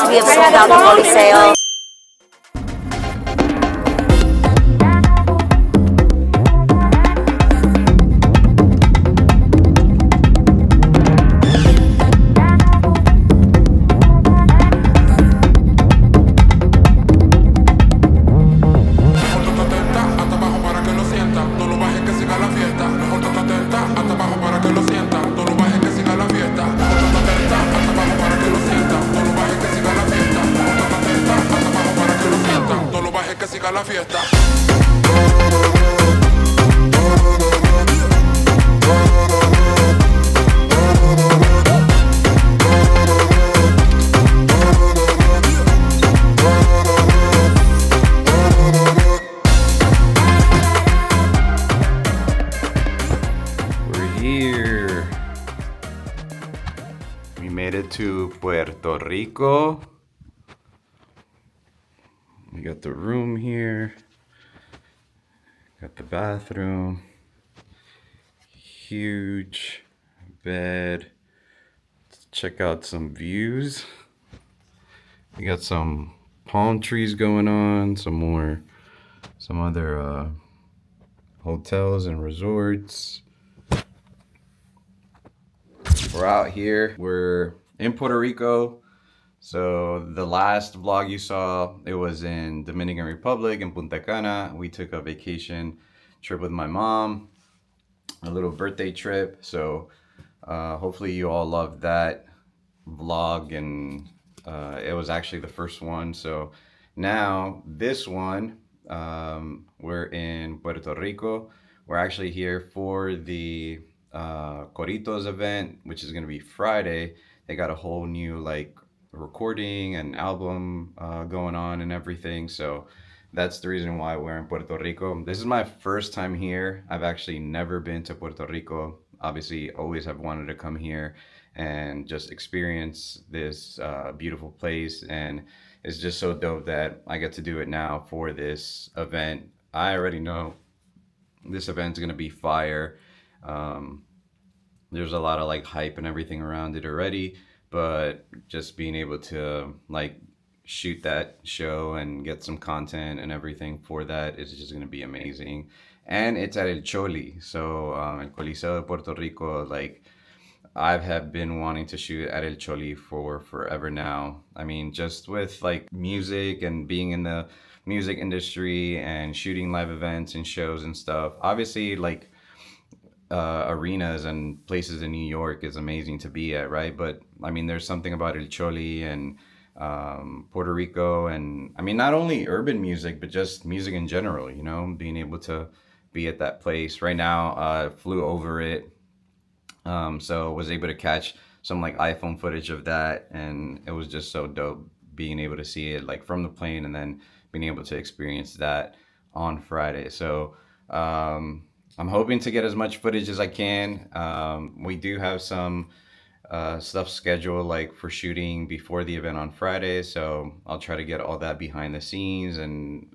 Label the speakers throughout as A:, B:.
A: we have sold out the Coliseo.
B: La fiesta.
C: We're here. We made it to Puerto Rico. We got the room here. Got the bathroom. Huge bed. Let's check out some views. We got some palm trees going on, some other hotels and resorts. We're out here. We're in Puerto Rico. So the last vlog you saw, it was in Dominican Republic in Punta Cana. We took a vacation trip with my mom, a little birthday trip. So hopefully you all loved that vlog, and it was actually the first one. So now this one, we're in Puerto Rico. We're actually here for the Coritos event, which is going to be Friday. They got a whole new recording and album going on and everything, so that's the reason why we're in Puerto Rico. This is my first time here. I've actually never been to Puerto Rico. Obviously always have wanted to come here and just experience this beautiful place, and it's just so dope that I get to do it now for this event. I already know this event's gonna be fire. There's a lot of hype and everything around it already, but just being able to shoot that show and get some content and everything for that is just going to be amazing. And it's at El Choli, so El Coliseo de Puerto Rico. I have been wanting to shoot at El Choli for forever now. I mean, just with music and being in the music industry and shooting live events and shows and stuff, obviously arenas and places in New York is amazing to be at, right? But I mean, there's something about El Choli and Puerto Rico, and I mean, not only urban music, but just music in general, being able to be at that place. Right now, I flew over it, so was able to catch some iPhone footage of that, and it was just so dope being able to see it from the plane and then being able to experience that on Friday. So I'm hoping to get as much footage as I can. We do have some stuff scheduled for shooting before the event on Friday, so I'll try to get all that behind the scenes. And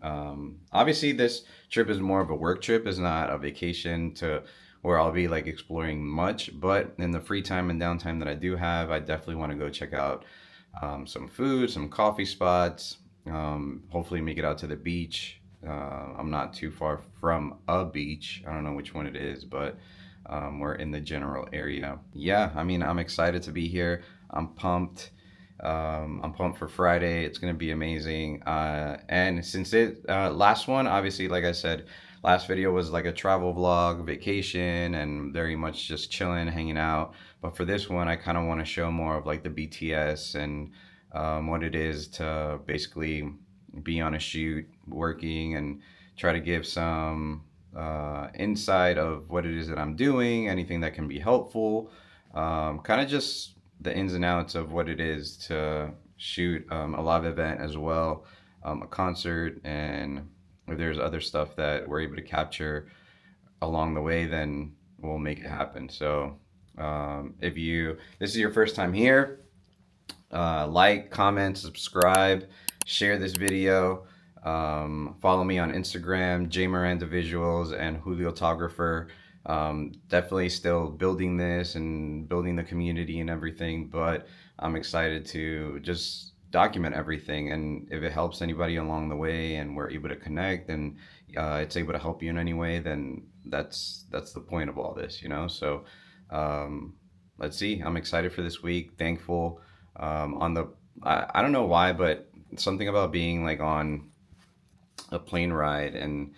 C: obviously this trip is more of a work trip. It's not a vacation to where I'll be exploring much, but in the free time and downtime that I do have, I definitely want to go check out some food, some coffee spots, hopefully make it out to the beach. I'm not too far from a beach. I don't know which one it is, but we're in the general area. Yeah, I mean, I'm excited to be here. I'm pumped. I'm pumped for Friday. It's gonna be amazing. And since last one, obviously, like I said, last video was a travel vlog, vacation, and very much just chilling, hanging out. But for this one, I kind of want to show more of the BTS and what it is to basically be on a shoot, working, and try to give some insight of what it is that I'm doing, anything that can be helpful, kind of just the ins and outs of what it is to shoot a live event as well, a concert, and if there's other stuff that we're able to capture along the way, then we'll make it happen. So if this is your first time here, comment, subscribe, share this video, follow me on Instagram, J Miranda Visuals and Juliotographer. Definitely still building this and building the community and everything, but I'm excited to just document everything. And if it helps anybody along the way and we're able to connect and it's able to help you in any way, then that's the point of all this, you know? So um, let's see. I'm excited for this week. Thankful. On the I don't know why, but something about being like on a plane ride, and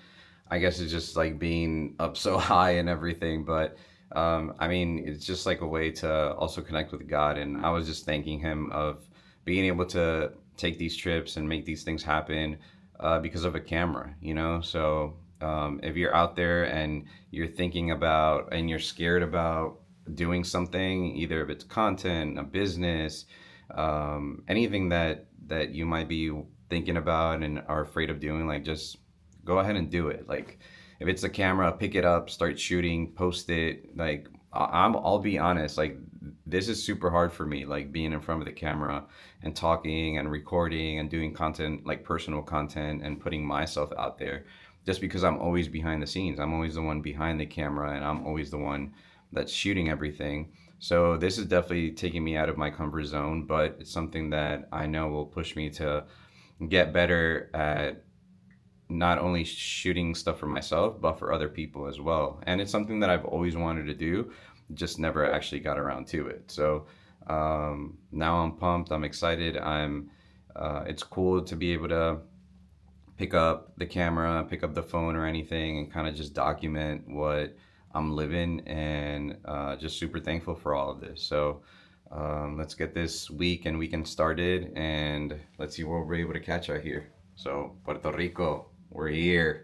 C: I guess it's just like being up so high and everything. But I mean, it's just like a way to also connect with God. And I was just thanking Him of being able to take these trips and make these things happen because of a camera, you know? So if you're out there and you're thinking about and you're scared about doing something, either if it's content, a business, anything that you might be thinking about and are afraid of doing, like just go ahead and do it. Like if it's a camera, pick it up, start shooting, post it. Like I'll be honest, like this is super hard for me, like being in front of the camera and talking and recording and doing content, like personal content, and putting myself out there, just because I'm always behind the scenes. I'm always the one behind the camera and I'm always the one that's shooting everything. So this is definitely taking me out of my comfort zone, but it's something that I know will push me to get better at not only shooting stuff for myself, but for other people as well. And it's something that I've always wanted to do, just never actually got around to it. So now I'm pumped. I'm excited. It's cool to be able to pick up the camera, pick up the phone or anything, and kind of just document what I'm living, and just super thankful for all of this. So let's get this week and weekend started, and let's see what we're able to catch out here. So Puerto Rico, we're here.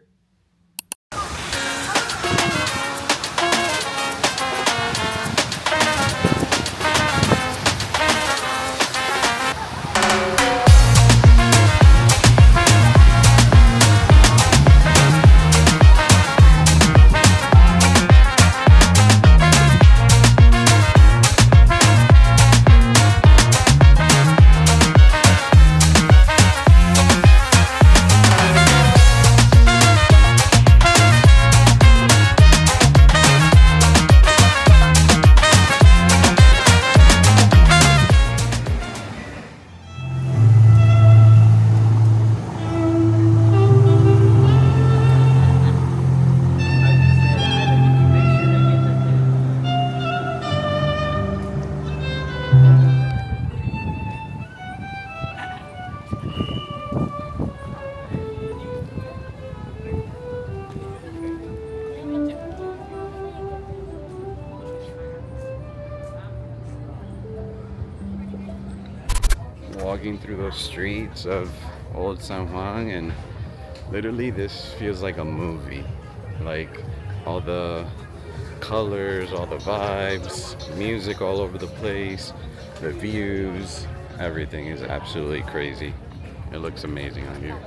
C: Walking through those streets of Old San Juan, and literally this feels like a movie. Like all the colors, all the vibes, music all over the place, the views, everything is absolutely crazy. It looks amazing out here.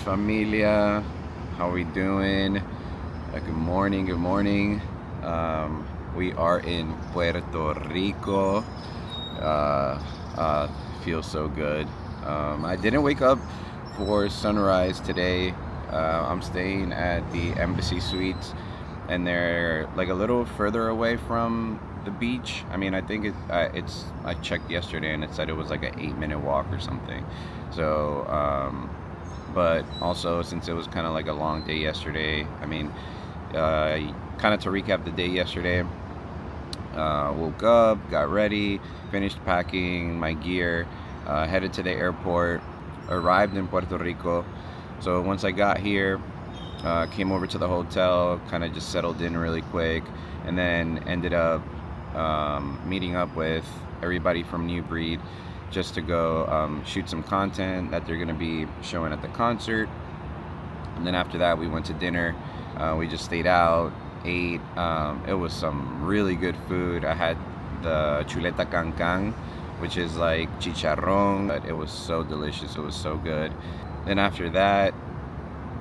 C: familia. How we doing? Good morning, good morning. We are in Puerto Rico. Feels so good. I didn't wake up for sunrise today. I'm staying at the Embassy Suites, and they're like a little further away from the beach. I mean, I think it's. I checked yesterday, and it said it was like an 8-minute walk or something. So, but also since it was kind of like a long day yesterday, I mean, kind of to recap the day yesterday. Woke up, got ready, finished packing my gear, headed to the airport, arrived in Puerto Rico. So once I got here, came over to the hotel, kind of just settled in really quick, and then ended up meeting up with everybody from New Breed just to go shoot some content that they're going to be showing at the concert. And then after that, we went to dinner. We just stayed out, ate. It was some really good food. I had the chuleta cancan, which is like chicharrón, but it was so delicious. It was so good. Then after that,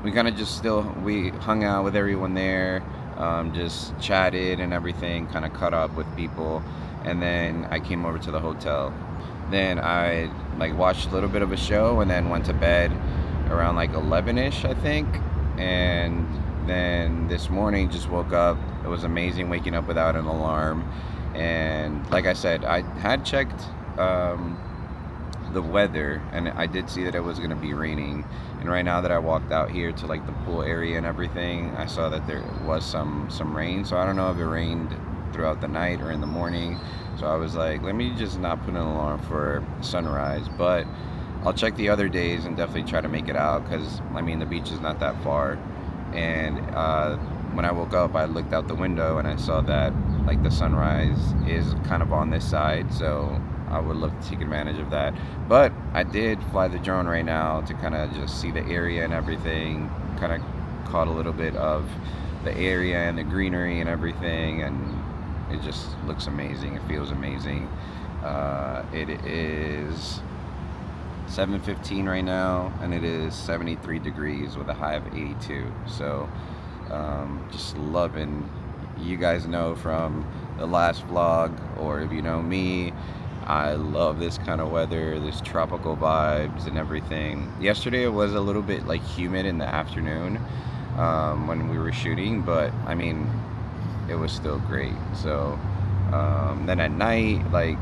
C: we kind of just we hung out with everyone there, just chatted and everything, kind of caught up with people. And then I came over to the hotel. Then I like watched a little bit of a show and then went to bed around like 11ish, I think. And then this morning just woke up. It was amazing waking up without an alarm. And like I said, I had checked the weather, and I did see that it was going to be raining. And right now that I walked out here to like the pool area and everything, I saw that there was some rain. So I don't know if it rained throughout the night or in the morning. So I was like, let me just not put an alarm for sunrise, but I'll check the other days and definitely try to make it out, because I mean the beach is not that far. And when I woke up, I looked out the window and I saw that like the sunrise is kind of on this side, so I would love to take advantage of that. But I did fly the drone right now to kind of just see the area and everything, kind of caught a little bit of the area and the greenery and everything, and it just looks amazing. It feels amazing. It is 7:15 right now, and it is 73 degrees with a high of 82. So just loving. You guys know from the last vlog, or if you know me, I love this kind of weather, this tropical vibes and everything. Yesterday it was a little bit like humid in the afternoon when we were shooting, but I mean it was still great. So then at night, like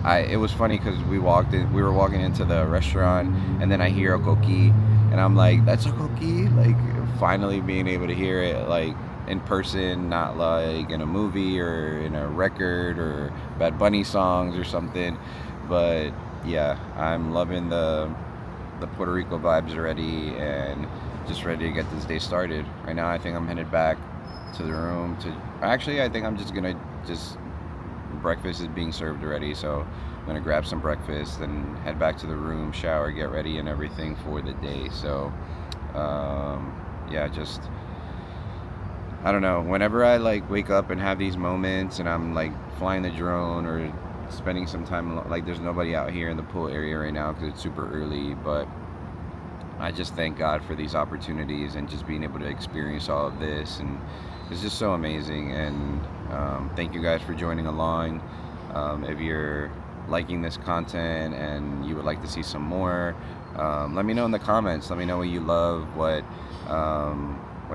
C: it was funny because we were walking into the restaurant, and then I hear a coqui, and I'm like, that's a coqui? Like finally being able to hear it like in person, not like in a movie or in a record or Bad Bunny songs or something. But yeah, I'm loving the Puerto Rico vibes already, and just ready to get this day started. Right now I think I'm headed back to the room I think I'm just gonna breakfast is being served already, so I'm gonna grab some breakfast and head back to the room, shower, get ready and everything for the day. So yeah, just I don't know, whenever I like wake up and have these moments and I'm like flying the drone or spending some time, like there's nobody out here in the pool area right now because it's super early, but I just thank God for these opportunities and just being able to experience all of this, and it's just so amazing. And thank you guys for joining along. If you're liking this content and you would like to see some more, let me know in the comments. Let me know what you love, what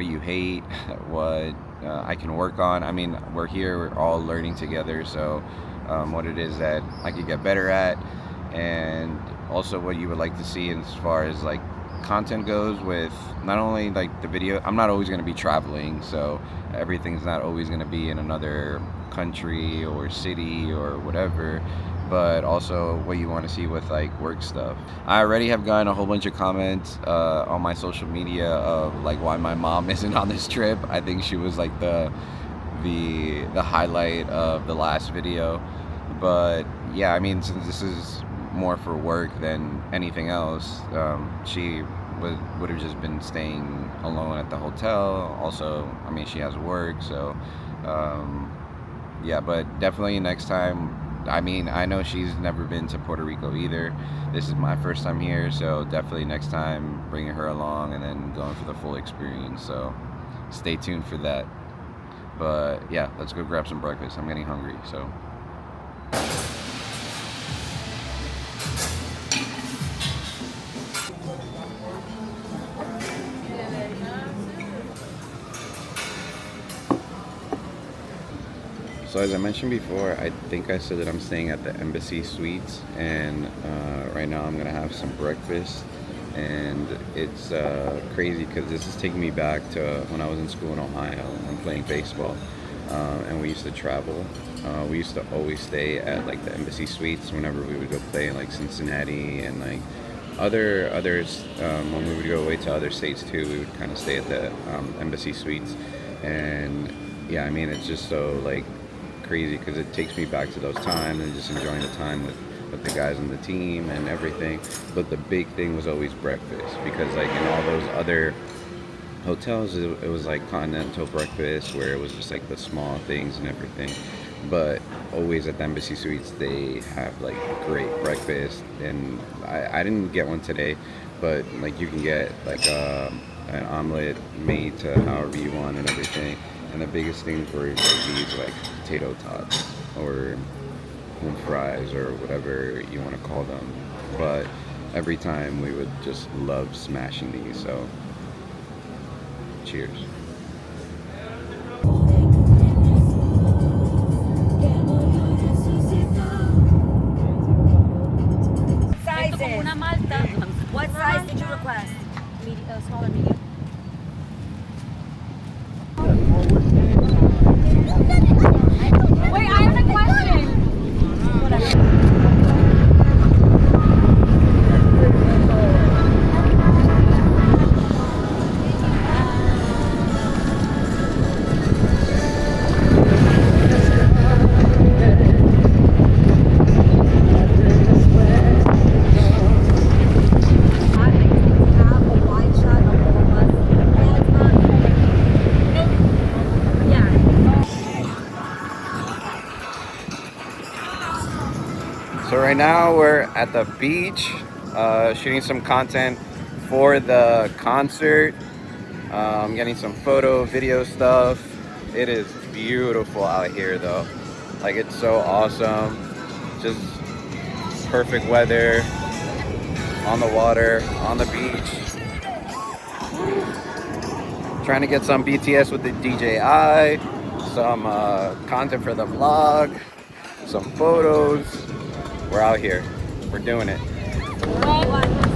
C: you hate, what I can work on. I mean, we're here, we're all learning together, so what it is that I could get better at, and also what you would like to see as far as like content goes, with not only like the video. I'm not always going to be traveling, so everything's not always going to be in another country or city or whatever, but also what you want to see with like work stuff. I already have gotten a whole bunch of comments on my social media of like why my mom isn't on this trip. I think she was like the highlight of the last video, but yeah, I mean, since this is more for work than anything else, she would have just been staying alone at the hotel. Also, I mean, she has work, so yeah, but definitely next time I mean, I know she's never been to Puerto Rico either. This is my first time here, so definitely next time bringing her along and then going for the full experience. So stay tuned for that. But yeah, let's go grab some breakfast. I'm getting hungry, so. So as I mentioned before, I think I said that I'm staying at the Embassy Suites, and right now I'm gonna have some breakfast. And it's crazy because this is taking me back to when I was in school in Ohio and playing baseball, and we used to travel. We used to always stay at like the Embassy Suites whenever we would go play in like Cincinnati and like others. When we would go away to other states too, we would kind of stay at the Embassy Suites. And yeah, I mean, it's just so like crazy because it takes me back to those times and just enjoying the time with the guys on the team and everything. But the big thing was always breakfast, because like in all those other hotels it was like continental breakfast where it was just like the small things and everything, but always at the Embassy Suites they have like great breakfast. And I didn't get one today, but like you can get like an omelet made to however you want and everything. And the biggest things were like these like potato tots or home fries or whatever you want to call them. But every time we would just love smashing these. So cheers.
A: Sizes. What size did you request? Small and medium. Wait, I have a question.
C: So right now we're at the beach, shooting some content for the concert. Getting some photo, video stuff. It is beautiful out here though. Like, it's so awesome. Just perfect weather, on the water, on the beach. Trying to get some BTS with the DJI, some content for the vlog, some photos. We're out here. We're doing it.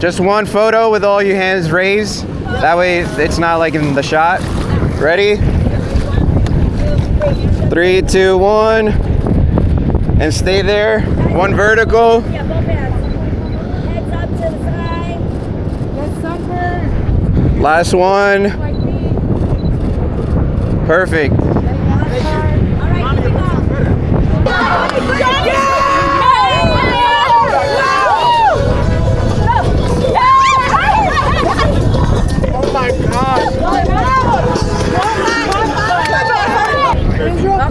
C: Just one photo with all your hands raised. That way it's not like in the shot. Ready? 3, 2, 1. And stay there. One vertical.
A: Yeah, both hands. Heads up to the side. Yes, sunburn.
C: Last one. Perfect.
A: All right, here we go. Yeah!
C: Oh my God.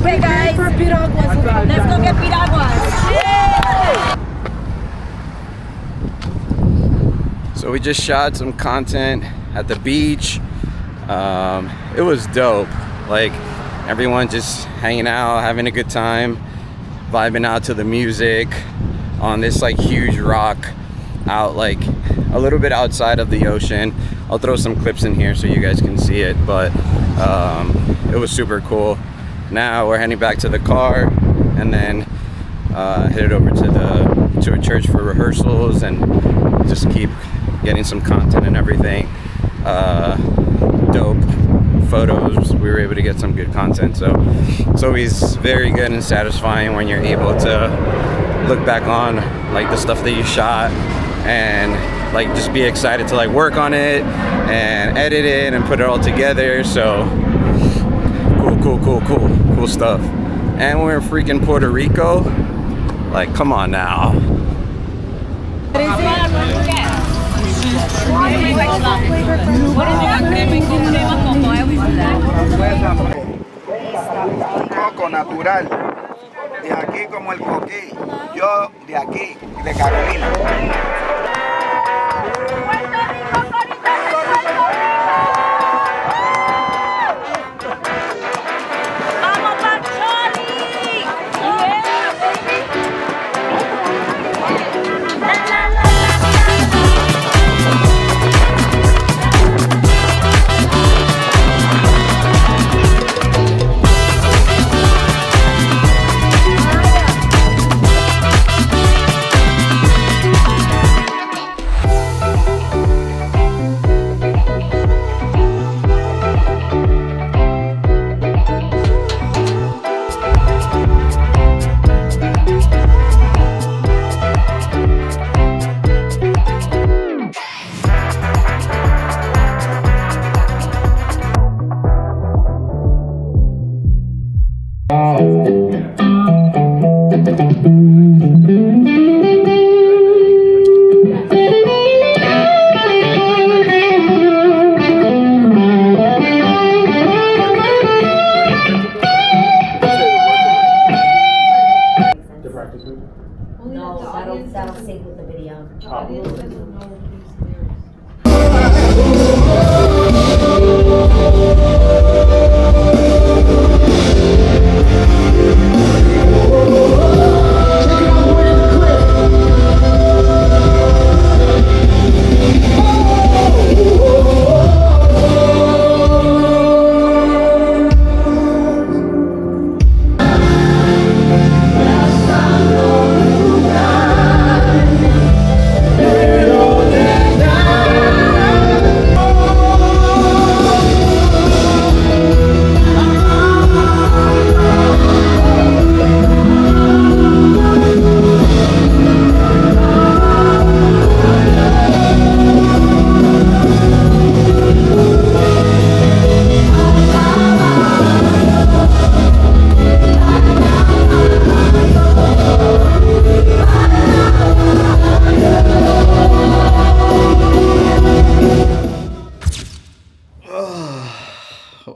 A: Okay, guys. Let's go get piraguas.
C: So we just shot some content at the beach. It was dope. Like, everyone just hanging out, having a good time, vibing out to the music on this like huge rock out like a little bit outside of the ocean. I'll throw some clips in here so you guys can see it, but it was super cool. Now we're heading back to the car and then headed over to a church for rehearsals and just keep getting some content and everything. Dope photos. We were able to get some good content, so it's always very good and satisfying when you're able to look back on like the stuff that you shot and like just be excited to like work on it and edit it and put it all together. So cool stuff. And we're in freaking Puerto Rico. Like, come on now.
B: Coco natural. de aquí como el coquí. Yo de aquí, de Carolina.
A: Puerto Rico, Coritos de Puerto Rico. Vamos pa' Choli. Yeah, baby. La, la, la, no, that'll sync with the video.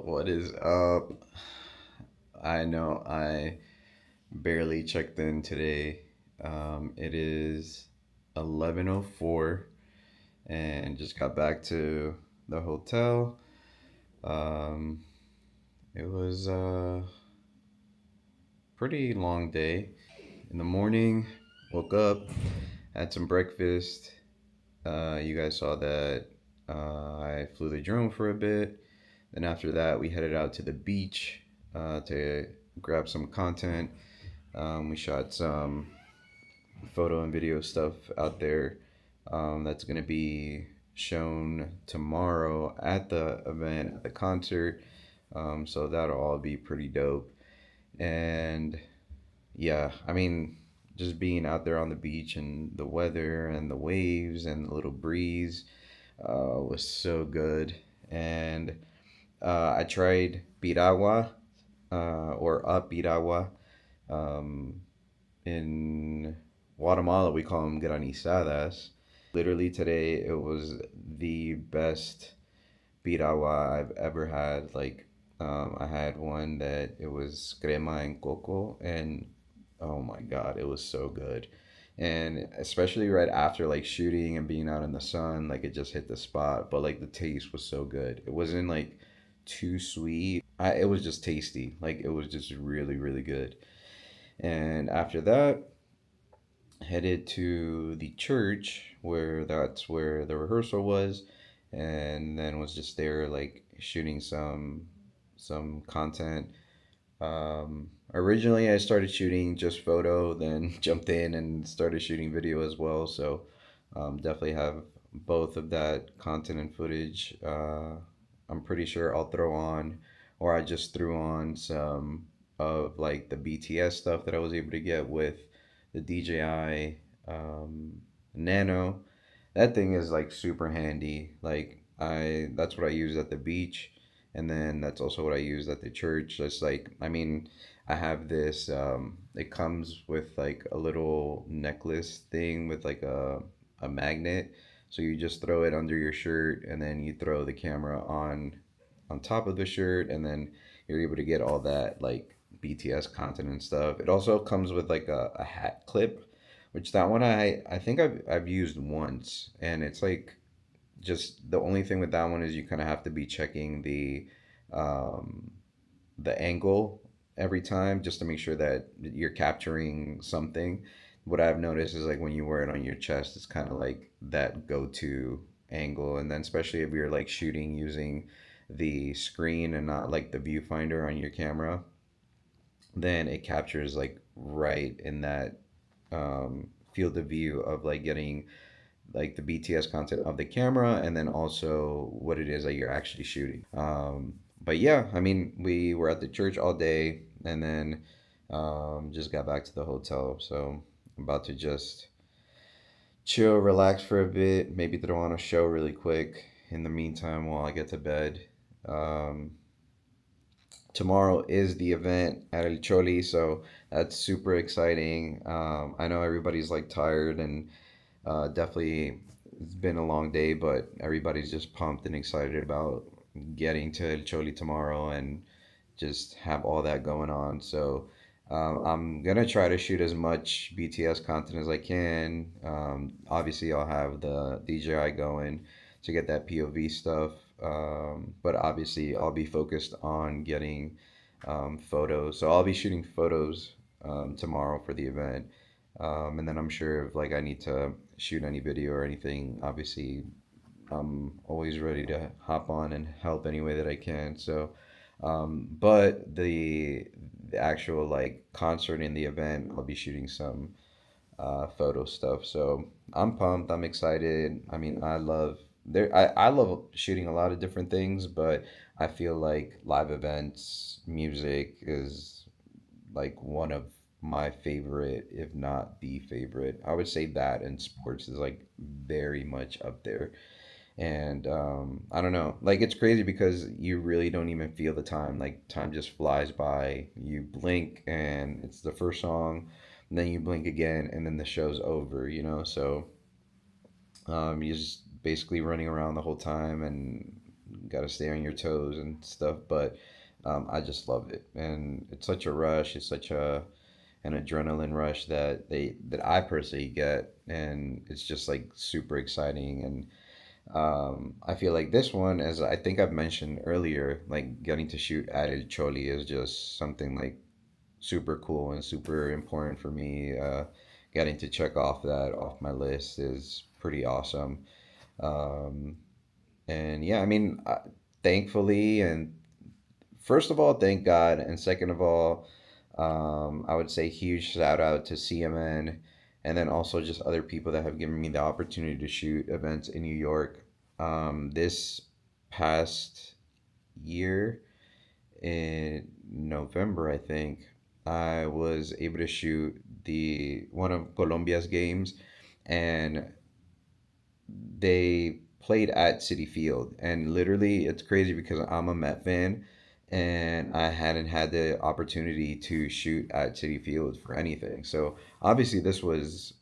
C: What is up? I know I barely checked in today. It is 11:04 and just got back to the hotel. It was a pretty long day. In the morning, woke up, had some breakfast. You guys saw that I flew the drone for a bit. Then after that, we headed out to the beach to grab some content. We shot some photo and video stuff out there that's going to be shown tomorrow at the event, at the concert. So that'll all be pretty dope. And yeah, I mean, just being out there on the beach and the weather and the waves and the little breeze was so good. And I tried piragua or a piragua. In Guatemala, we call them granizadas. Literally today, it was the best piragua I've ever had. Like, I had one that it was crema and coco, and oh my God, it was so good. And especially right after like shooting and being out in the sun, like it just hit the spot. But like the taste was so good. It wasn't like too sweet. It was just tasty. Like it was just really, really good. And after that, headed to the church where that's where the rehearsal was, and then was just there like shooting some content. Originally I started shooting just photo, then jumped in and started shooting video as well. So definitely have both of that content and footage. I'm pretty sure I'll throw on, or I just threw on some of like the BTS stuff that I was able to get with the DJI Nano. That thing is like super handy. Like that's what I use at the beach, and then that's also what I use at the church. Just like, I mean, I have this it comes with like a little necklace thing with like a magnet. So you just throw it under your shirt, and then you throw the camera on top of the shirt, and then you're able to get all that like BTS content and stuff. It also comes with like a hat clip, which that one I think I've used once, and it's like just the only thing with that one is you kind of have to be checking um, the angle every time just to make sure that you're capturing something. What I've noticed is like when you wear it on your chest, it's kind of like that go-to angle, and then especially if you're like shooting using the screen and not like the viewfinder on your camera, then it captures like right in that field of view of like getting like the BTS content of the camera and then also what it is that you're actually shooting. But yeah, I mean, we were at the church all day and then just got back to the hotel. So I'm about to just chill, relax for a bit, maybe throw on a show really quick in the meantime while I get to bed. Um, Tomorrow is the event at El Choli, so that's super exciting. I know everybody's like tired and definitely it's been a long day, but everybody's just pumped and excited about getting to El Choli tomorrow and just have all that going on. So I'm gonna try to shoot as much BTS content as I can. Obviously, I'll have the DJI going to get that POV stuff. But obviously, I'll be focused on getting photos. So I'll be shooting photos tomorrow for the event. And then I'm sure if like I need to shoot any video or anything, obviously I'm always ready to hop on and help any way that I can. So, but the actual like concert in the event, I'll be shooting some photo stuff. So I'm pumped. I'm excited. I mean, I love shooting a lot of different things, but I feel like live events, music is like one of my favorite, if not the favorite. I would say that and sports is like very much up there. And I don't know, like it's crazy because you really don't even feel the time. Like time just flies by. You blink and it's the first song, and then you blink again, and then the show's over. So you're just basically running around the whole time and got to stay on your toes and stuff. But I just love it, and it's such a rush. It's such a an adrenaline rush that I personally get, and it's just like super exciting. And I feel like this one, as I think I've mentioned earlier, like getting to shoot at El Choli is just something like super cool and super important for me. Getting to check off that off my list is pretty awesome. Um, and yeah, I mean, thankfully, and first of all, thank God, and second of all, I would say huge shout out to CMN, and then also just other people that have given me the opportunity to shoot events in New York. This past year in November, I think, I was able to shoot the one of Colombia's games, and they played at City Field. And literally, it's crazy because I'm a Met fan, and I hadn't had the opportunity to shoot at City Field for anything. So obviously, this was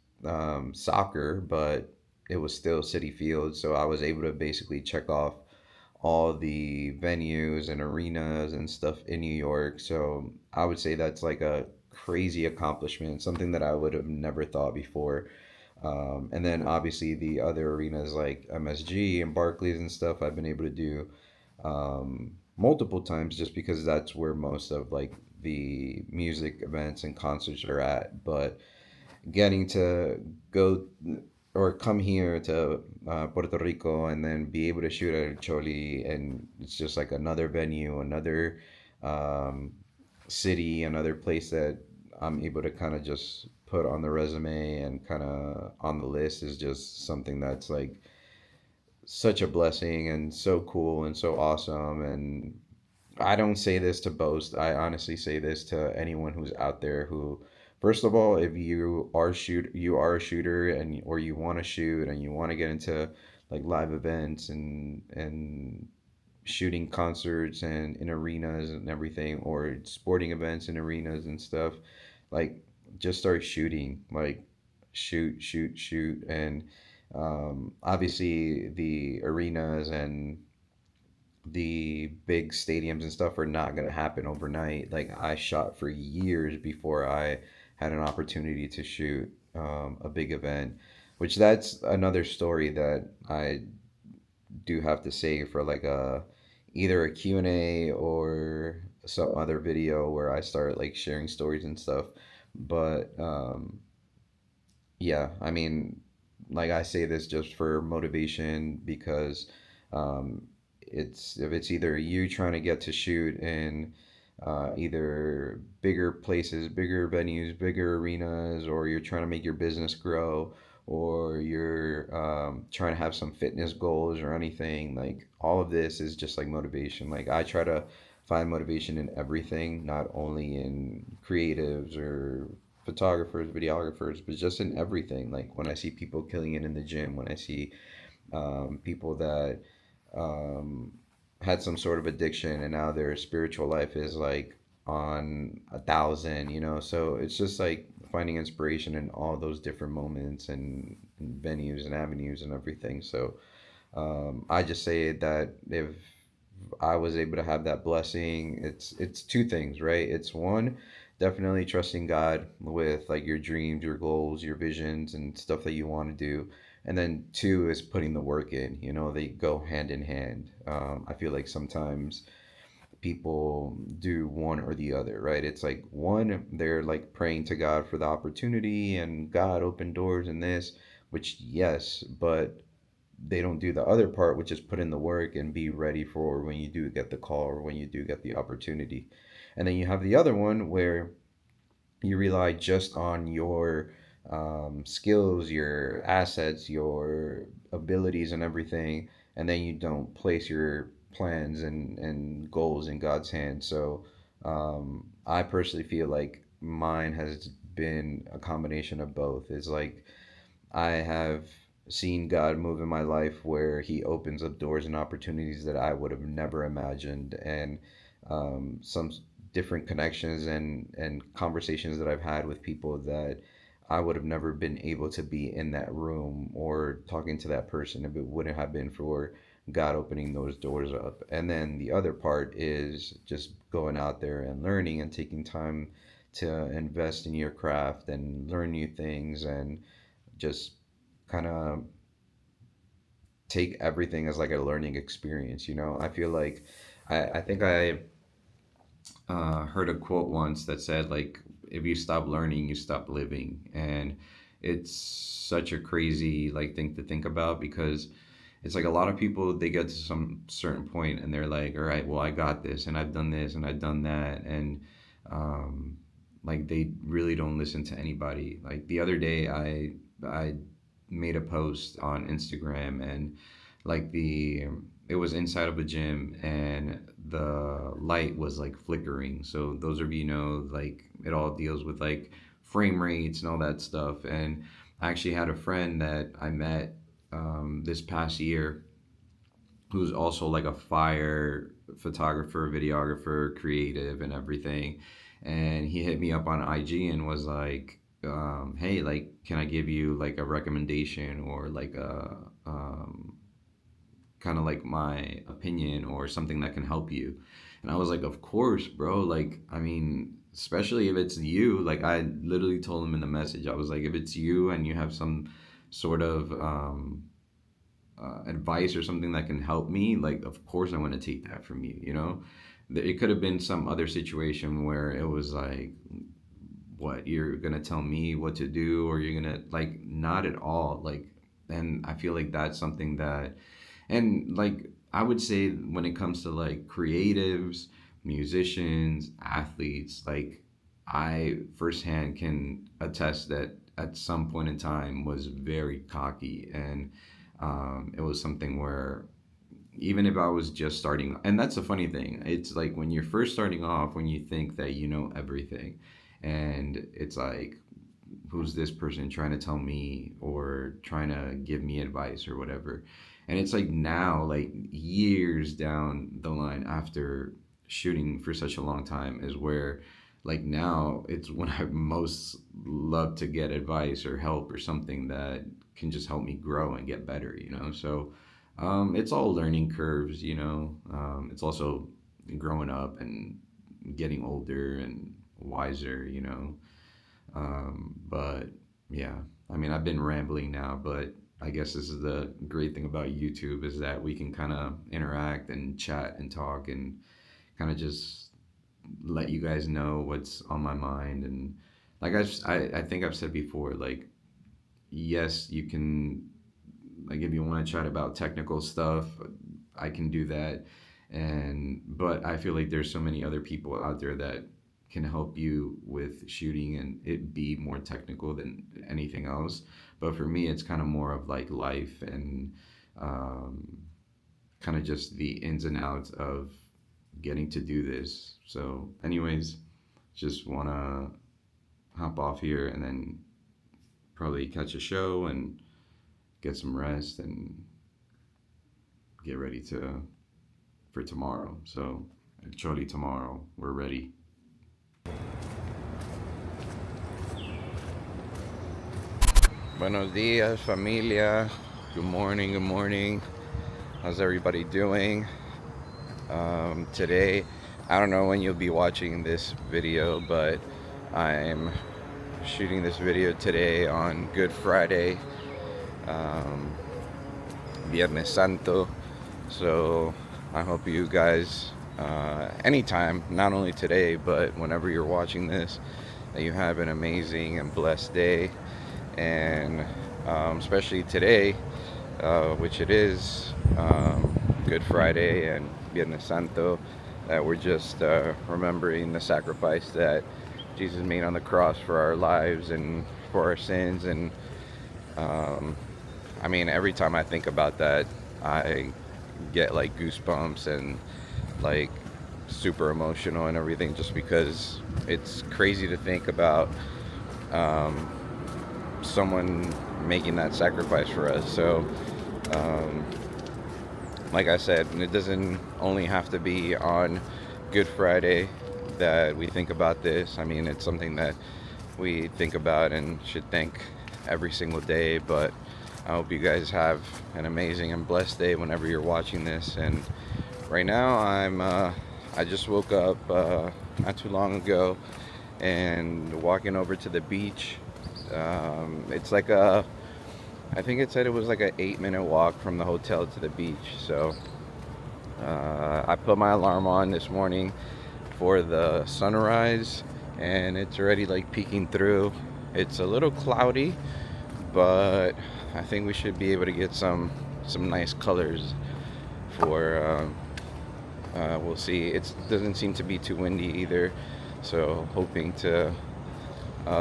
C: soccer, but it was still City Field. So I was able to basically check off all the venues and arenas and stuff in New York. So I would say that's like a crazy accomplishment, something that I would have never thought before. And then obviously the other arenas like MSG and Barclays and stuff I've been able to do multiple times just because that's where most of like the music events and concerts are at. But getting to go or come here to Puerto Rico and then be able to shoot at Choli, and it's just like another venue, another um, city, another place that I'm able to kind of just put on the resume and kind of on the list is just something that's like such a blessing and so cool and so awesome. And I don't say this to boast. I honestly say this to anyone who's out there who, first of all, if you are a shooter and or you want to shoot and you want to get into like live events and shooting concerts and in arenas and everything, or sporting events in arenas and stuff, like just start shooting. Like shoot, shoot, shoot, and obviously the arenas and the big stadiums and stuff are not going to happen overnight. Like I shot for years before I had an opportunity to shoot a big event, which that's another story that I do have to save for like a either a Q&A or some other video where I start like sharing stories and stuff. But yeah, I mean, like I say this just for motivation because um, it's if it's either you trying to get to shoot in either bigger places, bigger venues, bigger arenas, or you're trying to make your business grow, or you're trying to have some fitness goals or anything, like all of this is just like motivation. Like I try to find motivation in everything, not only in creatives or photographers, videographers, but just in everything. Like when I see people killing it in the gym, when I see people that um, had some sort of addiction and now their spiritual life is like on 1,000, you know. So it's just like finding inspiration in all those different moments and venues and avenues and everything. So I just say that if I was able to have that blessing, it's two things, right? It's one, definitely trusting God with like your dreams, your goals, your visions, and stuff that you want to do. And then two is putting the work in. You know, they go hand in hand. I feel like sometimes people do one or the other, right? It's like one, they're like praying to God for the opportunity and God open doors and this, which yes, but they don't do the other part, which is put in the work and be ready for when you do get the call or when you do get the opportunity. And then you have the other one where you rely just on your skills, your assets, your abilities, and everything, and then you don't place your plans and goals in God's hands. So I personally feel like mine has been a combination of both. It's like I have seen God move in my life where He opens up doors and opportunities that I would have never imagined, and some different connections and conversations that I've had with people that I would have never been able to be in that room or talking to that person if it wouldn't have been for God opening those doors up. And then the other part is just going out there and learning and taking time to invest in your craft and learn new things and just kind of take everything as like a learning experience. You know, I feel like I think I heard a quote once that said like if you stop learning, you stop living, and it's such a crazy like thing to think about because it's like a lot of people they get to some certain point and they're like, all right, well I got this and I've done this and I've done that, and um, like they really don't listen to anybody. Like the other day, I made a post on Instagram and like the it was inside of a gym and the light was like flickering. So those of you know like it all deals with like frame rates and all that stuff. And I actually had a friend that I met this past year who's also like a fire photographer, videographer, creative, and everything. And he hit me up on IG and was like, "Hey, like, can I give you like a recommendation or like a kind of like my opinion or something that can help you?" And I was like, "Of course, bro. Like, I mean, especially if it's you." Like, I literally told him in the message, I was like, "If it's you and you have some sort of advice or something that can help me, like, of course I want to take that from you, you know?" It could have been some other situation where it was like, what, you're gonna tell me what to do, or you're gonna, like, not at all. Like, and I feel like that's something that, and like, I would say when it comes to like creatives, musicians, athletes, like, I firsthand can attest that at some point in time was very cocky, and it was something where even if I was just starting, and that's the funny thing, it's like when you're first starting off, when you think that you know everything, and it's like, who's this person trying to tell me or trying to give me advice or whatever? And it's like now, like years down the line after shooting for such a long time, is where like now it's when I most love to get advice or help or something that can just help me grow and get better, you know? So It's all learning curves, you know. It's also growing up and getting older and wiser, you know. But yeah, I mean, I've been rambling now, but I guess this is the great thing about YouTube is that we can kind of interact and chat and talk and kind of just let you guys know what's on my mind. And like I think I've said before, like, yes, you can, like, if you want to chat about technical stuff, I can do that. And but I feel like there's so many other people out there that can help you with shooting and it be more technical than anything else. But for me, it's kind of more of like life and um, kind of just the ins and outs of getting to do this. So, anyways, just want to hop off here and then probably catch a show and get some rest and get ready to for tomorrow. So, Choli tomorrow, we're ready. Buenos dias, familia. Good morning, good morning. How's everybody doing? Today, I don't know when you'll be watching this video, but I'm shooting this video today on Good Friday, Viernes Santo. So I hope you guys, anytime, not only today, but whenever you're watching this, that you have an amazing and blessed day. And especially today, which it is Good Friday and Viernes Santo, that we're just remembering the sacrifice that Jesus made on the cross for our lives and for our sins. And I mean, every time I think about that, I get like goosebumps and like super emotional and everything, just because it's crazy to think about someone making that sacrifice for us. So like I said, it doesn't only have to be on Good Friday that we think about this. I mean, it's something that we think about and should think every single day. But I hope you guys have an amazing and blessed day whenever you're watching this. And right now I just woke up not too long ago and walking over to the beach. It's like I think it said it was like an 8-minute walk from the hotel to the beach. So I put my alarm on this morning for the sunrise, and it's already like peeking through. It's a little cloudy, but I think we should be able to get some nice colors for we'll see. It doesn't seem to be too windy either, so hoping to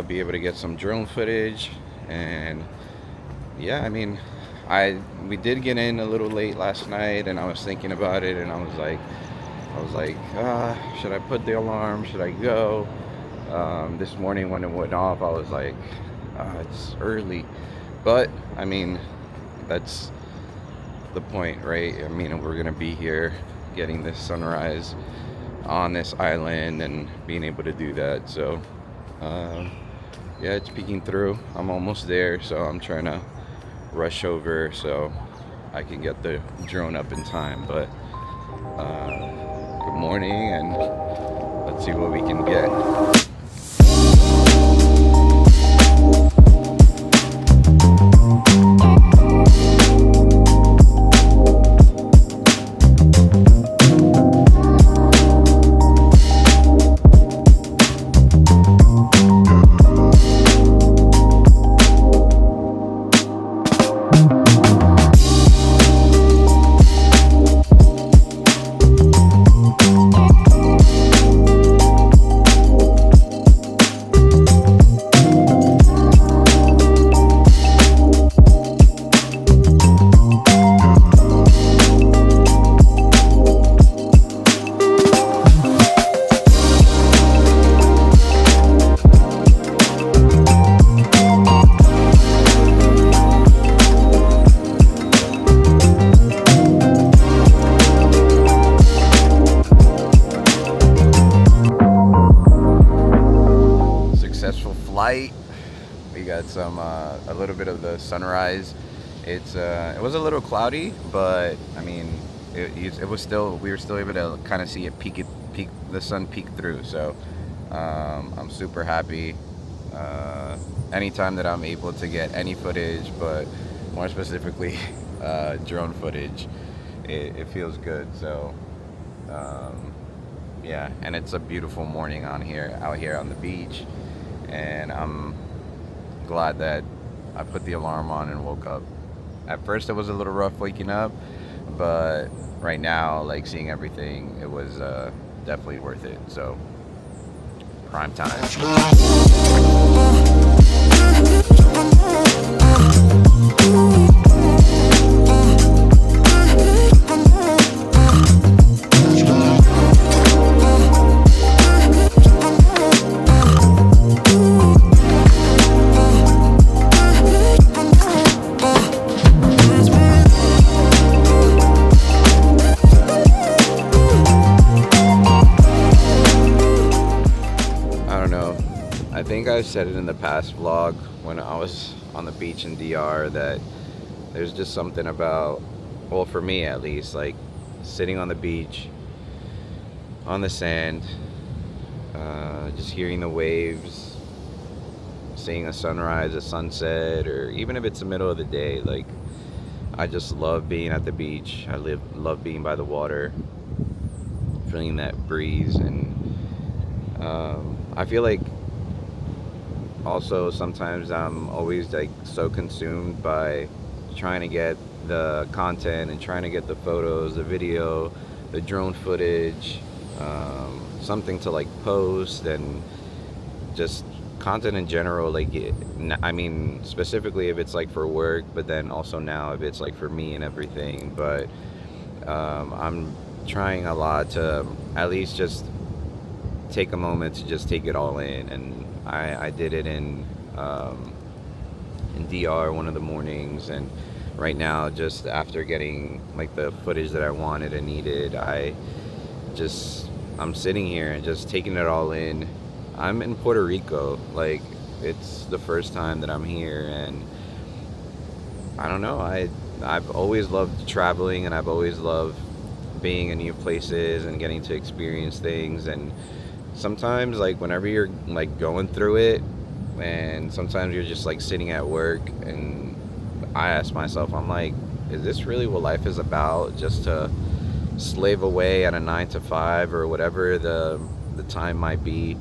C: be able to get some drone footage. And yeah, I mean, we did get in a little late last night, and I was thinking about it, and I was like, should I put the alarm? Should I go? This morning when it went off, I was like, it's early. But I mean, that's the point, right? I mean, we're gonna be here getting this sunrise on this island and being able to do that. So yeah, it's peeking through. I'm almost there, so I'm trying to rush over so I can get the drone up in time. But good morning, and let's see what we can get. Flight. We got some a little bit of the sunrise It was a little cloudy, but I mean, it was still, we were still able to kind of see it peek the sun peek through. So I'm super happy. Anytime that I'm able to get any footage, but more specifically drone footage, it feels good. So yeah, and it's a beautiful morning out here on the beach, and I'm glad that I put the alarm on and woke up. At first, it was a little rough waking up, but right now, like seeing everything, it was definitely worth it. So, prime time. I think I said it in the past vlog when I was on the beach in DR that there's just something about, well, for me at least, like sitting on the beach, on the sand, just hearing the waves, seeing a sunrise, a sunset, or even if it's the middle of the day, like I just love being at the beach. I love being by the water, feeling that breeze, and I feel like also sometimes I'm always like so consumed by trying to get the content and trying to get the photos, the video, the drone footage, something to like post, and just content in general. Like I mean, specifically if it's like for work, but then also now if it's like for me and everything. But I'm trying a lot to at least just take a moment to just take it all in, and I did it in DR one of the mornings, and right now, just after getting like the footage that I wanted and needed, I'm sitting here and just taking it all in. I'm in Puerto Rico, like it's the first time that I'm here, and I don't know, I've always loved traveling, and I've always loved being in new places and getting to experience things. And sometimes, like whenever you're like going through it, and sometimes you're just like sitting at work, and I ask myself, I'm like, is this really what life is about? Just to slave away at a 9 to 5 or whatever the time might be,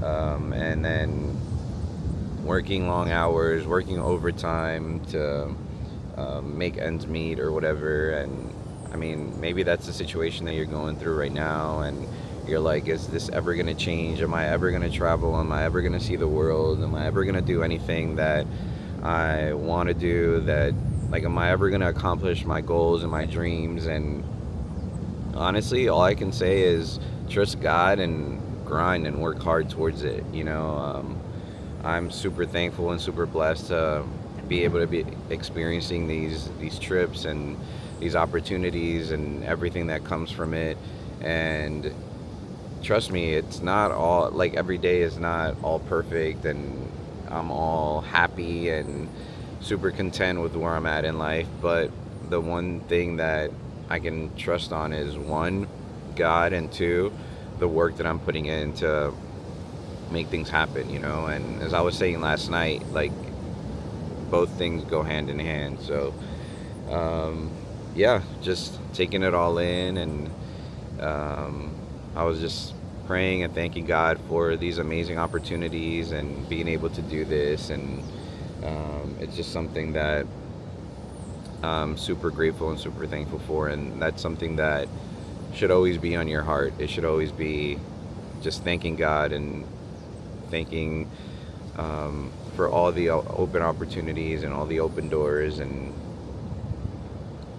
C: and then working long hours, working overtime to make ends meet or whatever. And I mean, maybe that's the situation that you're going through right now, and you're like, is this ever going to change? Am I ever going to travel? Am I ever going to see the world? Am I ever going to do anything that I want to do? That, like, am I ever going to accomplish my goals and my dreams? And honestly, all I can say is trust God and grind and work hard towards it. You know, I'm super thankful and super blessed to be able to be experiencing these trips and these opportunities and everything that comes from it. And trust me, it's not all, like every day is not all perfect and I'm all happy and super content with where I'm at in life. But the one thing that I can trust on is, one, God, and two, the work that I'm putting in to make things happen, you know. And as I was saying last night, like both things go hand in hand. So yeah, just taking it all in, and I was just praying and thanking God for these amazing opportunities and being able to do this. And it's just something that I'm super grateful and super thankful for. And that's something that should always be on your heart. It should always be just thanking God and thanking for all the open opportunities and all the open doors. And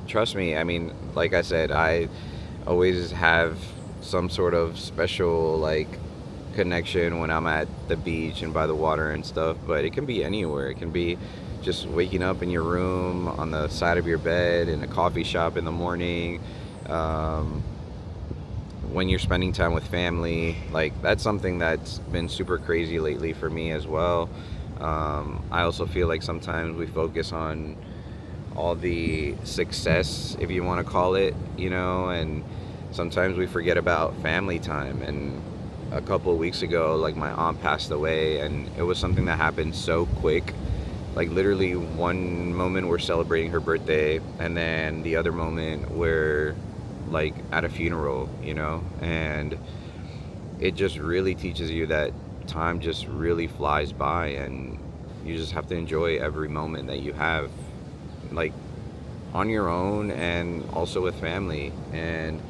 C: trust me, I mean, like I said, I always have some sort of special like connection when I'm at the beach and by the water and stuff, but it can be anywhere. It can be just waking up in your room, on the side of your bed, in a coffee shop in the morning, when you're spending time with family. Like, that's something that's been super crazy lately for me as well. I also feel like sometimes we focus on all the success, if you want to call it, and sometimes we forget about family time. And a couple of weeks ago, like, my aunt passed away, and it was something that happened so quick. Like, literally, one moment we're celebrating her birthday, and then the other moment we're like at a funeral, and it just really teaches you that time just really flies by, and you just have to enjoy every moment that you have, like, on your own and also with family. And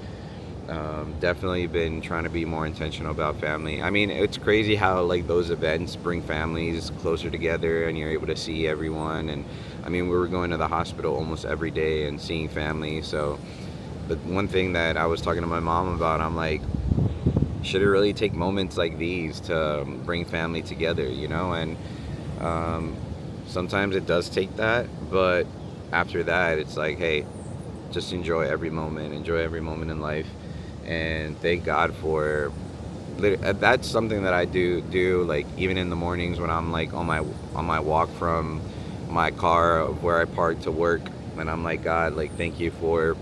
C: definitely been trying to be more intentional about family. I mean, it's crazy how, like, those events bring families closer together and you're able to see everyone. And I mean, we were going to the hospital almost every day and seeing family. So, but one thing that I was talking to my mom about, I'm like, should it really take moments like these to bring family together, and sometimes it does take that, but after that it's like, hey, just enjoy every moment in life, and thank God for that's something that I do, like, even in the mornings when I'm like on my walk from my car where I park to work, and I'm like, God, like, thank you for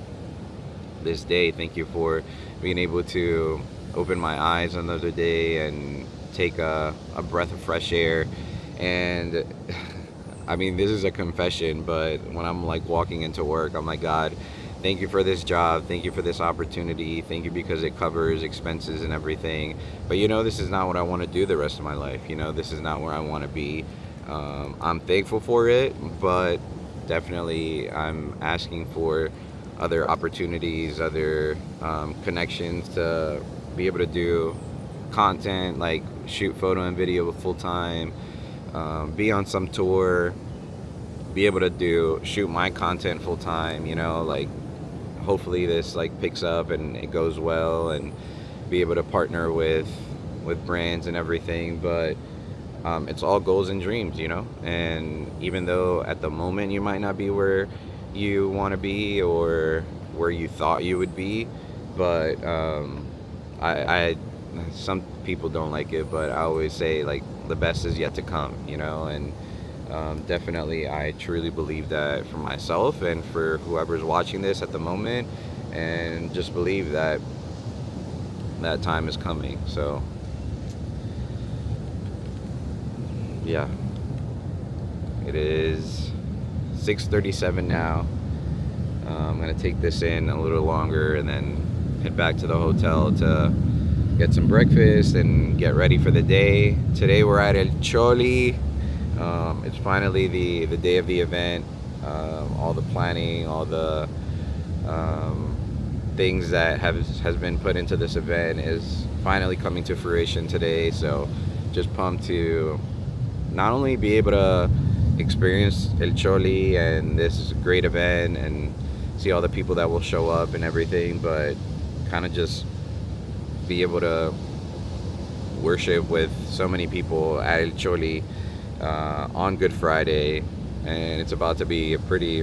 C: this day, thank you for being able to open my eyes another day and take a breath of fresh air. And I mean, this is a confession, but when I'm like walking into work, I'm like, God, thank you for this job, thank you for this opportunity, thank you because it covers expenses and everything, but this is not what I want to do the rest of my life. This is not where I want to be. I'm thankful for it, but definitely I'm asking for other opportunities, other connections to be able to do content, like shoot photo and video full time, be on some tour, be able to shoot my content full time, like, hopefully this like picks up and it goes well, and be able to partner with brands and everything. But it's all goals and dreams, and even though at the moment you might not be where you want to be or where you thought you would be, but I some people don't like it, but I always say, like, the best is yet to come, and definitely I truly believe that for myself and for whoever's watching this at the moment, and just believe that that time is coming. So yeah, it is 6:37 now. I'm gonna take this in a little longer and then head back to the hotel to get some breakfast and get ready for the day. Today we're at El Choli. It's finally the day of the event. All the planning, all the things that has been put into this event is finally coming to fruition today. So just pumped to not only be able to experience El Choli and this great event and see all the people that will show up and everything, but kind of just be able to worship with so many people at El Choli on Good Friday. And it's about to be a pretty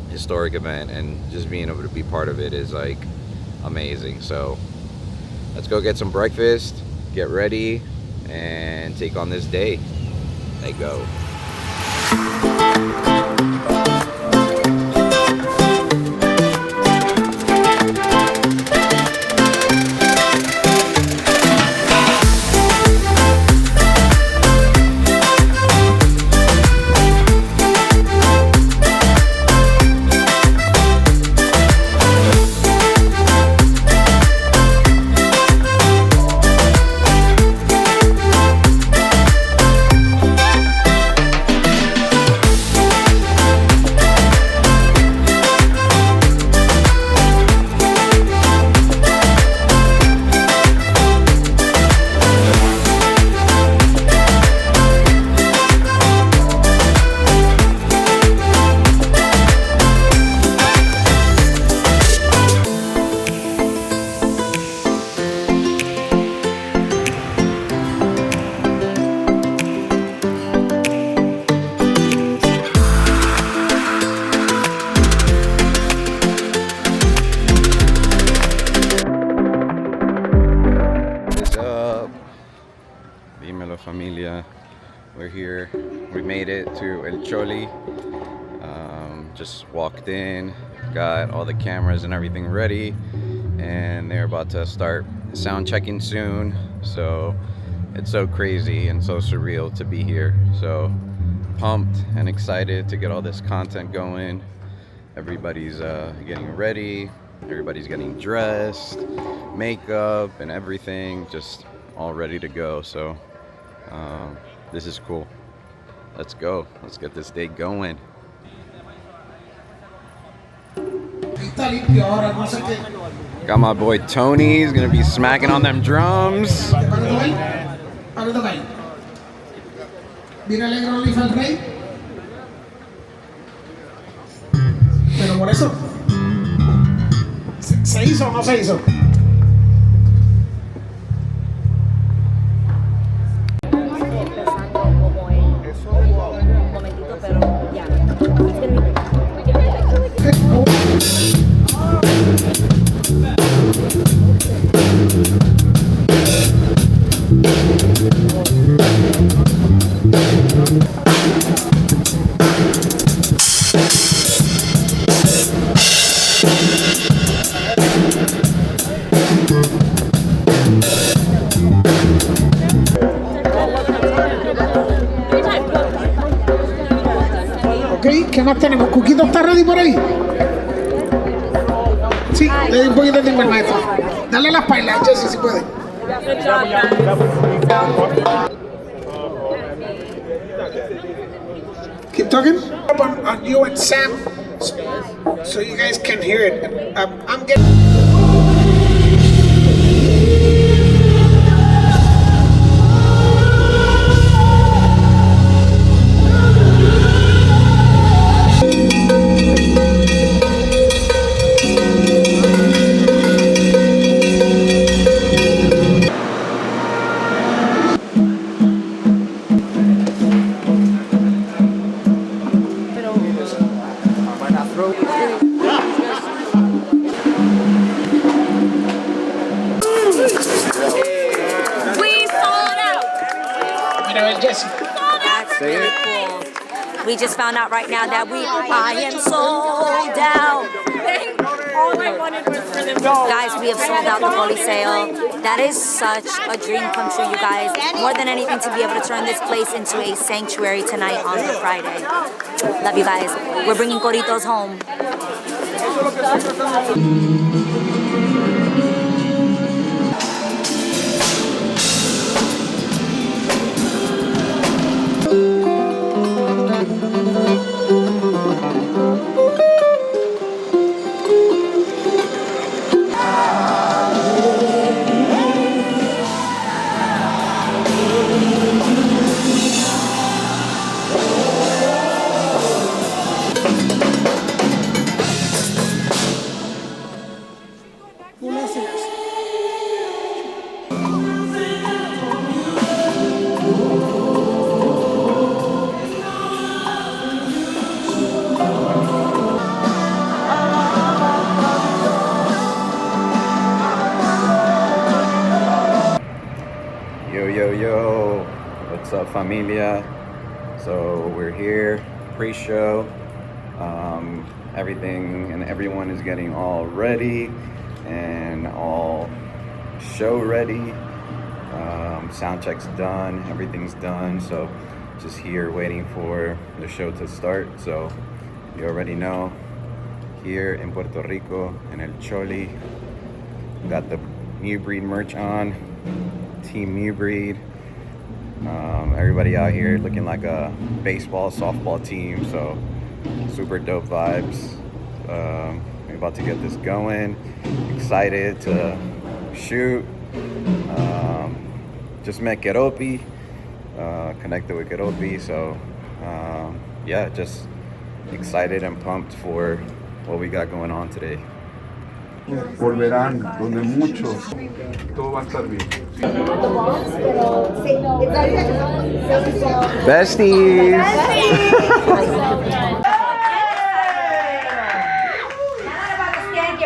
C: historic event, and just being able to be part of it is like amazing. So let's go get some breakfast, get ready, and take on this day. Let's go. Familia, we're here. We made it to El Choli. just walked in, got all the cameras and everything ready, and they're about to start sound checking soon. So it's so crazy and so surreal to be here. So pumped and excited to get all this content going. Everybody's getting ready, everybody's getting dressed, makeup and everything, just all ready to go. So this is cool. Let's go. Let's get this day going. Got my boy Tony. He's gonna be smacking on them drums.
D: Pero por eso, ¿se hizo o no se hizo? Ok, ¿qué más tenemos? ¿Cuquito está ready por ahí? Sí, le doy un poquito de tiempo, maestro. Dale las pailas, Jesse, si puede. Keep talking. On you and Sam, so you guys can hear it. I'm getting.
A: That's really cool. We just found out right now that I am sold out. All I wanted was for them. Guys, we have sold out the Coliseo. That is such a dream come true, you guys. More than anything, to be able to turn this place into a sanctuary tonight on the Friday. Love you guys. We're bringing Coritos home.
C: Yo, what's up, familia? So we're here pre-show. Everything and everyone is getting all ready and all show ready. Sound check's done, everything's done. So just here waiting for the show to start. So you already know, here in Puerto Rico in El Choli, got the New Breed merch on. Team New Breed. Everybody out here looking like a baseball, softball team, so super dope vibes. We're about to get this going. Excited to shoot. Just met Keropi, connected with Keropi, so yeah, just excited and pumped for what we got going on today.
E: Volverán donde muchos, todo va a estar bien.
C: Besties!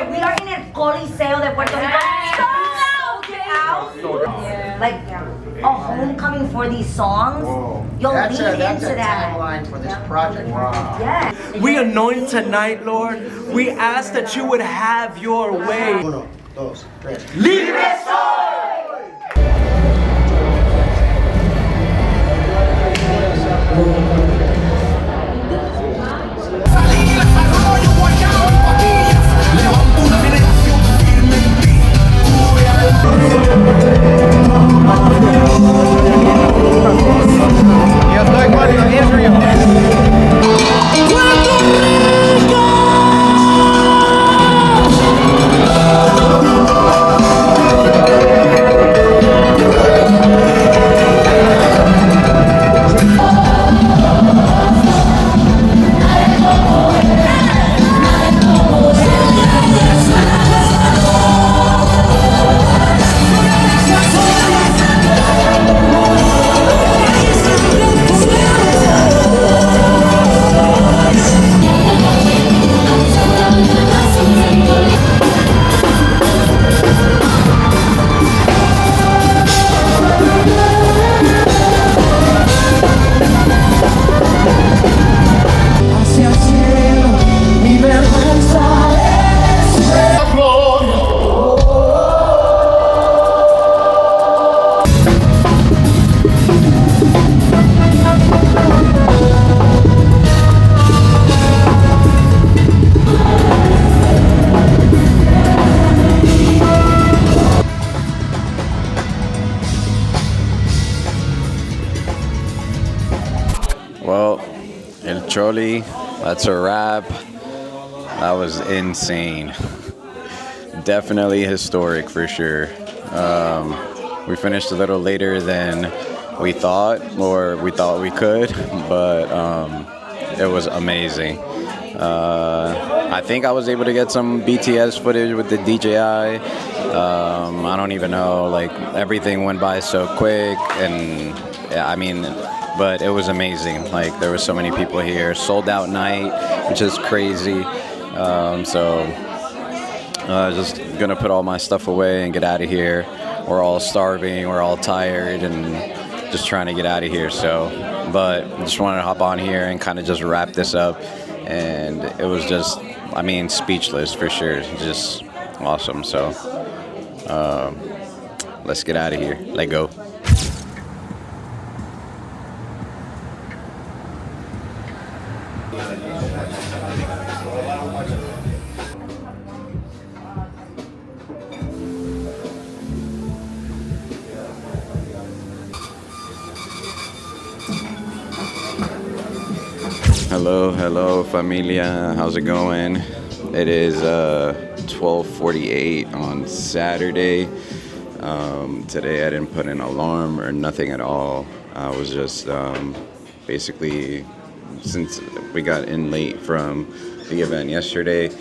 A: We are in el Coliseo de Puerto Rico. Sold out! like a homecoming for these songs. You'll lean into that.
F: Tagline for this project.
A: Yes.
G: We anoint tonight, Lord. We ask that you would have your way.
F: Uno, dos, tres.
G: Libre soy!
C: Well, El Choli, that's a wrap. That was insane. Definitely historic for sure. We finished a little later than we thought, or we thought we could, but it was amazing. I think I was able to get some BTS footage with the DJI. I don't even know, like everything went by so quick, and yeah, I mean, but it was amazing. Like there were so many people here, sold out night, which is crazy. So just gonna put all my stuff away and get out of here. We're all starving, we're all tired, and just trying to get out of here. So, but just wanted to hop on here and kind of just wrap this up. And it was just, I mean, speechless for sure. Just awesome. So let's get out of here. Let go. Hello, familia. How's it going? It is 12:48 on Saturday. Today I didn't put an alarm or nothing at all. I was just basically, since we got in late from the event yesterday,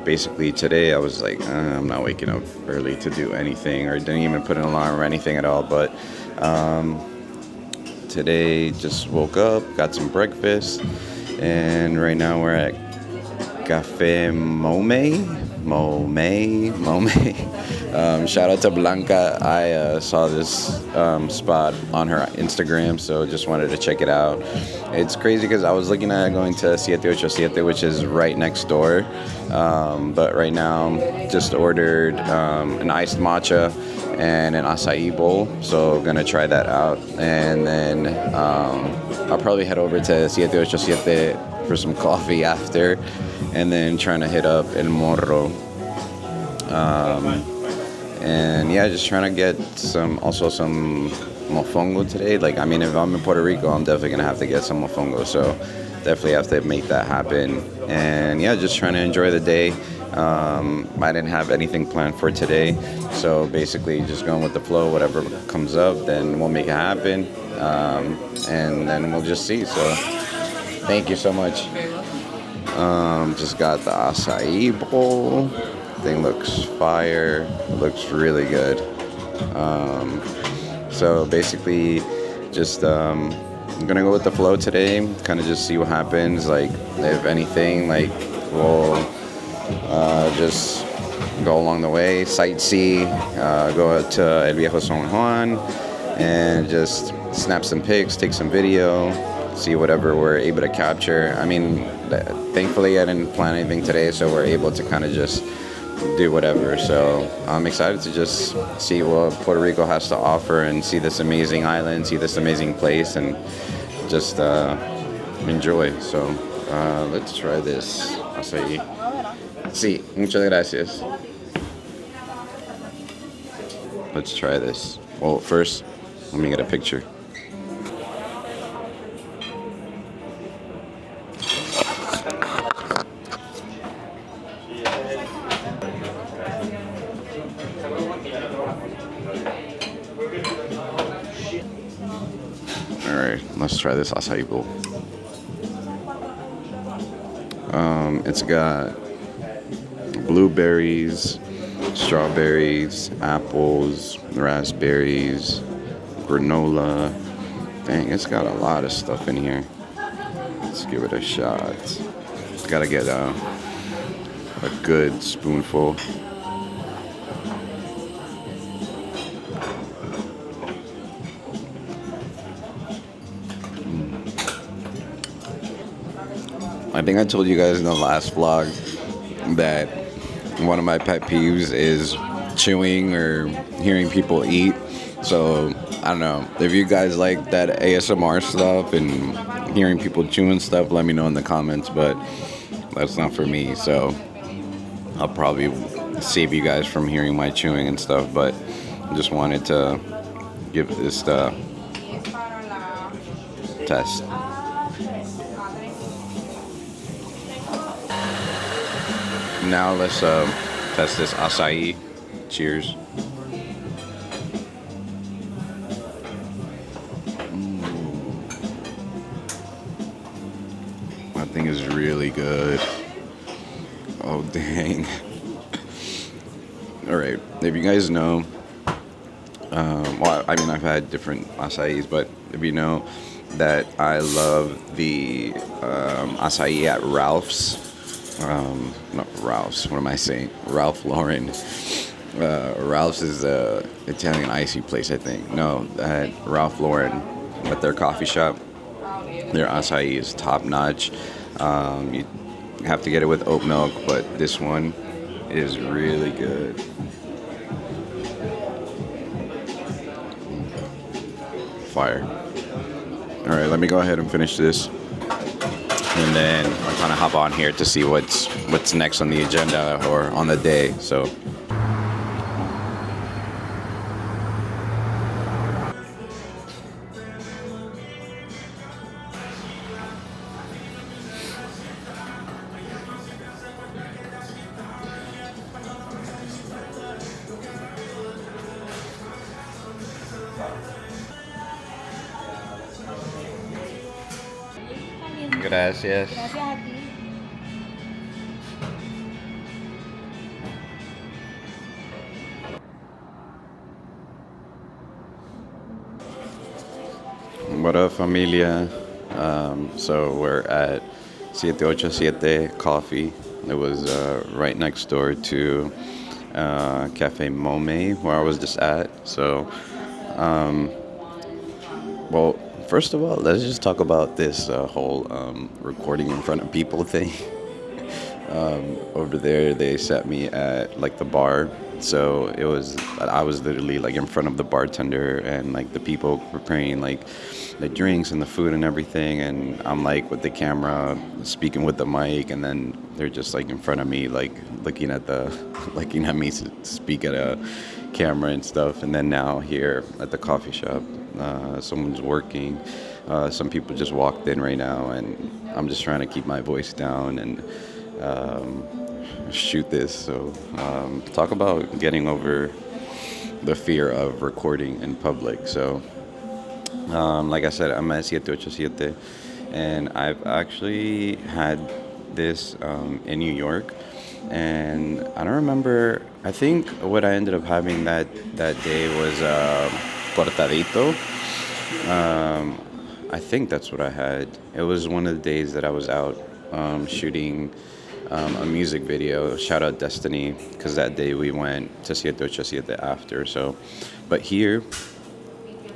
C: basically today I was like, I'm not waking up early to do anything, or didn't even put an alarm or anything at all. But today just woke up, got some breakfast, and right now we're at Cafe Mome. Shout out to Blanca. I saw this spot on her Instagram, so just wanted to check it out. It's crazy because I was looking at going to 787, which is right next door, but right now just ordered an iced matcha and an acai bowl, so gonna try that out. And then I'll probably head over to 787 for some coffee after, and then trying to hit up El Morro. And yeah, just trying to get some mofongo today. Like, I mean, if I'm in Puerto Rico, I'm definitely gonna have to get some mofongo, so definitely have to make that happen. And yeah, just trying to enjoy the day. I didn't have anything planned for today, so basically just going with the flow. Whatever comes up, then we'll make it happen, and then we'll just see. So thank you so much. Just got the acai bowl. Thing looks fire. It looks really good. So basically just I'm gonna go with the flow today, kind of just see what happens. Like, if anything, like, we'll just go along the way, sightsee, go to El Viejo San Juan, and just snap some pics, take some video, see whatever we're able to capture. I mean, thankfully I didn't plan anything today, so we're able to kind of just do whatever. So I'm excited to just see what Puerto Rico has to offer and see this amazing island, see this amazing place, and just enjoy. So let's try this acai. Sí, muchas gracias. Let's try this. Well, first, let me get a picture. Alright, let's try this acai bowl. It's got blueberries, strawberries, apples, raspberries, granola. Dang, it's got a lot of stuff in here. Let's give it a shot. Gotta get a good spoonful. I think I told you guys in the last vlog that one of my pet peeves is chewing or hearing people eat. So I don't know if you guys like that ASMR stuff and hearing people chewing stuff, let me know in the comments, but that's not for me. So I'll probably save you guys from hearing my chewing and stuff, but I just wanted to give this test. Now let's test this acai. Cheers. That thing is really good. Oh dang. Alright, if you guys know, well, I mean, I've had different acais, but if you know that I love the acai at Ralph's. Not Ralph's, what am I saying? Ralph Lauren. Ralph's is a Italian icy place, I think. No, at Ralph Lauren, at their coffee shop, their acai is top notch. You have to get it with oat milk, but this one is really good. Fire. All right, let me go ahead and finish this. And then I'm gonna hop on here to see what's next on the agenda or on the day. So gracias. What up, familia? So we're at 787 Coffee. It was right next door to Cafe Mome, where I was just at. So, well, first of all, let's just talk about this whole recording in front of people thing. Over there, they set me at like the bar. So I was literally like in front of the bartender and like the people preparing like the drinks and the food and everything. And I'm like with the camera speaking with the mic, and then they're just like in front of me, like looking at me speak at a camera and stuff. And then now here at the coffee shop, someone's working. Some people just walked in right now, and I'm just trying to keep my voice down and shoot this. So talk about getting over the fear of recording in public. So like I said, I'm at 787, and I've actually had this in New York, and I don't remember. I think what I ended up having that day was cortadito. I think that's what I had. It was one of the days that I was out shooting a music video. Shout out Destiny, because that day we went to 787 after. So, but here,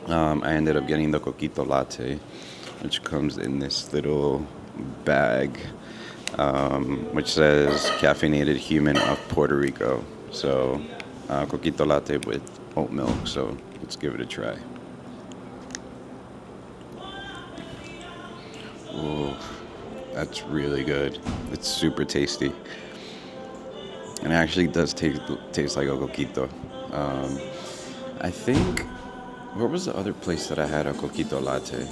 C: I ended up getting the Coquito latte, which comes in this little bag, which says caffeinated human of Puerto Rico. So, Coquito latte with oat milk. So let's give it a try. Ooh, that's really good. It's super tasty. And it actually does taste like a coquito. I think, where was the other place that I had a coquito latte?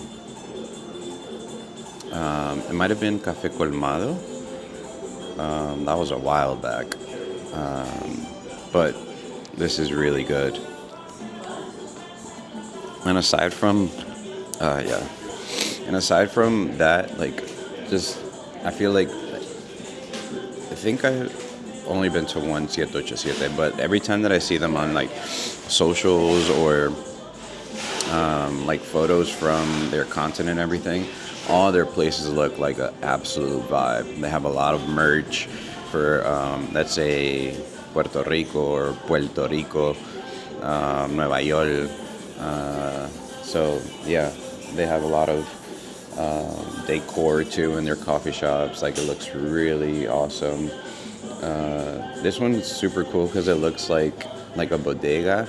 C: It might have been Café Colmado. That was a while back. But this is really good. And aside from, And aside from that, like, just, I feel like, I think I've only been to one 787, but every time that I see them on, like, socials or, like, photos from their content and everything, all their places look like an absolute vibe. They have a lot of merch for, let's say, Puerto Rico or Puerto Rico, Nueva York. So, yeah, they have a lot of decor too in their coffee shops. Like, it looks really awesome. This one's super cool because it looks like a bodega,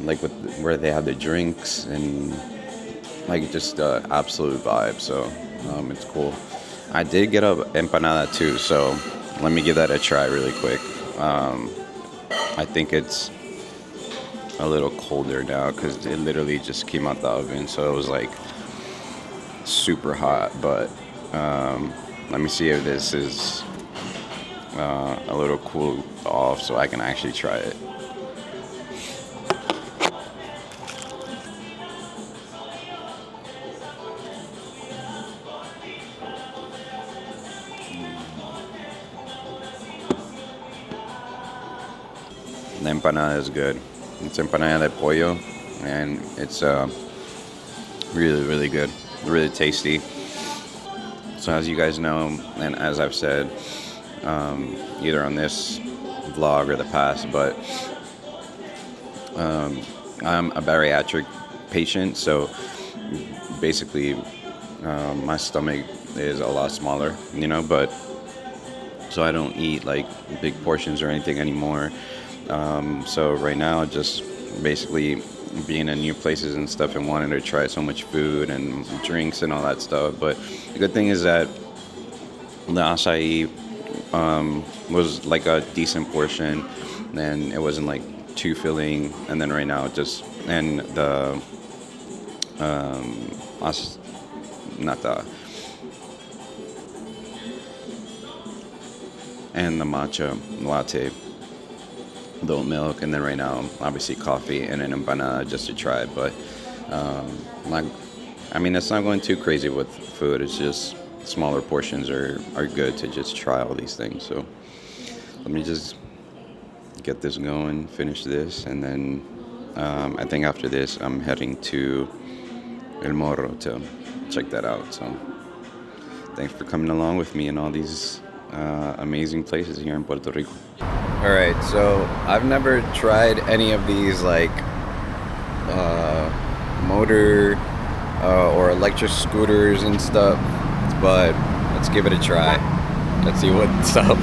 C: like where they have the drinks and like just absolute vibe. So it's cool. I did get a empanada too, so let me give that a try really quick. I think it's a little colder now because it literally just came out the oven, so it was like super hot. But let me see if this is a little cool off so I can actually try it. The empanada is good. It's empanada de pollo, and it's really, really good, really tasty. So as you guys know, and as I've said, either on this vlog or the past, but I'm a bariatric patient, so basically my stomach is a lot smaller, you know, but so I don't eat like big portions or anything anymore. So right now, just basically being in new places and stuff and wanting to try so much food and drinks and all that stuff. But the good thing is that the acai was like a decent portion, and it wasn't like too filling. And then right now, just, and the and the matcha latte, the oat milk, and then right now obviously coffee and an empanada just to try. But it's not going too crazy with food. It's just smaller portions are good to just try all these things. So let me just get this going, finish this, and then I think after this I'm heading to El Morro to check that out. So thanks for coming along with me in all these amazing places here in Puerto Rico. All right, so I've never tried any of these like motor or electric scooters and stuff, but let's give it a try. Let's see what's up.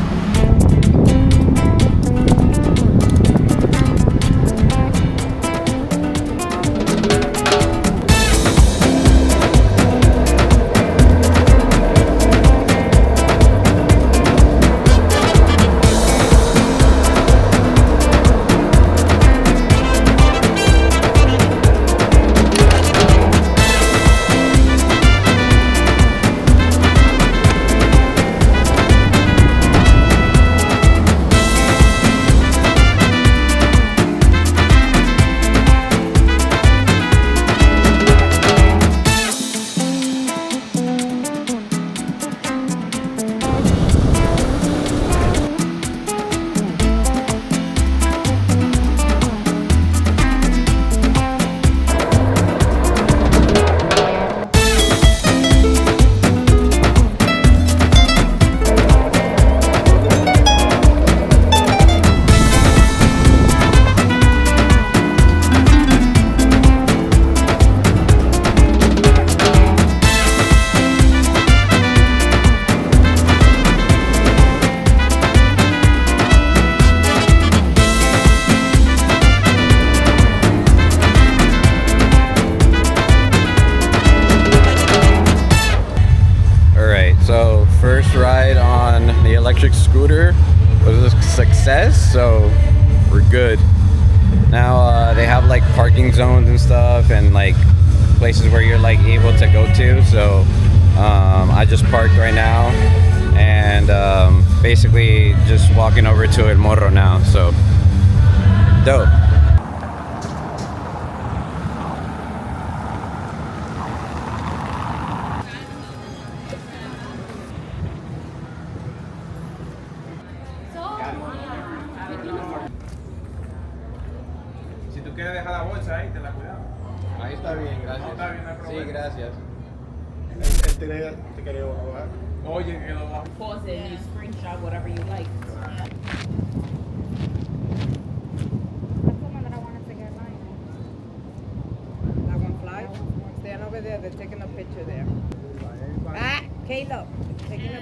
C: electric scooter was a success, so we're good. Now they have like parking zones and stuff, and like places where you're like able to go to. So I just parked right now, and basically just walking over to El Morro now. So dope.
H: Si tú quieres dejar la bolsa ahí, te la cuidado.
C: Ahí está bien, gracias.
H: Está bien, no hay problema.
C: Sí, gracias.
H: Te quería bajar. Oye, que lo bajo.
I: Pause it and you screenshot whatever you like. That one flies? Stand over there, they're taking a picture there. Ah, Caleb, taking a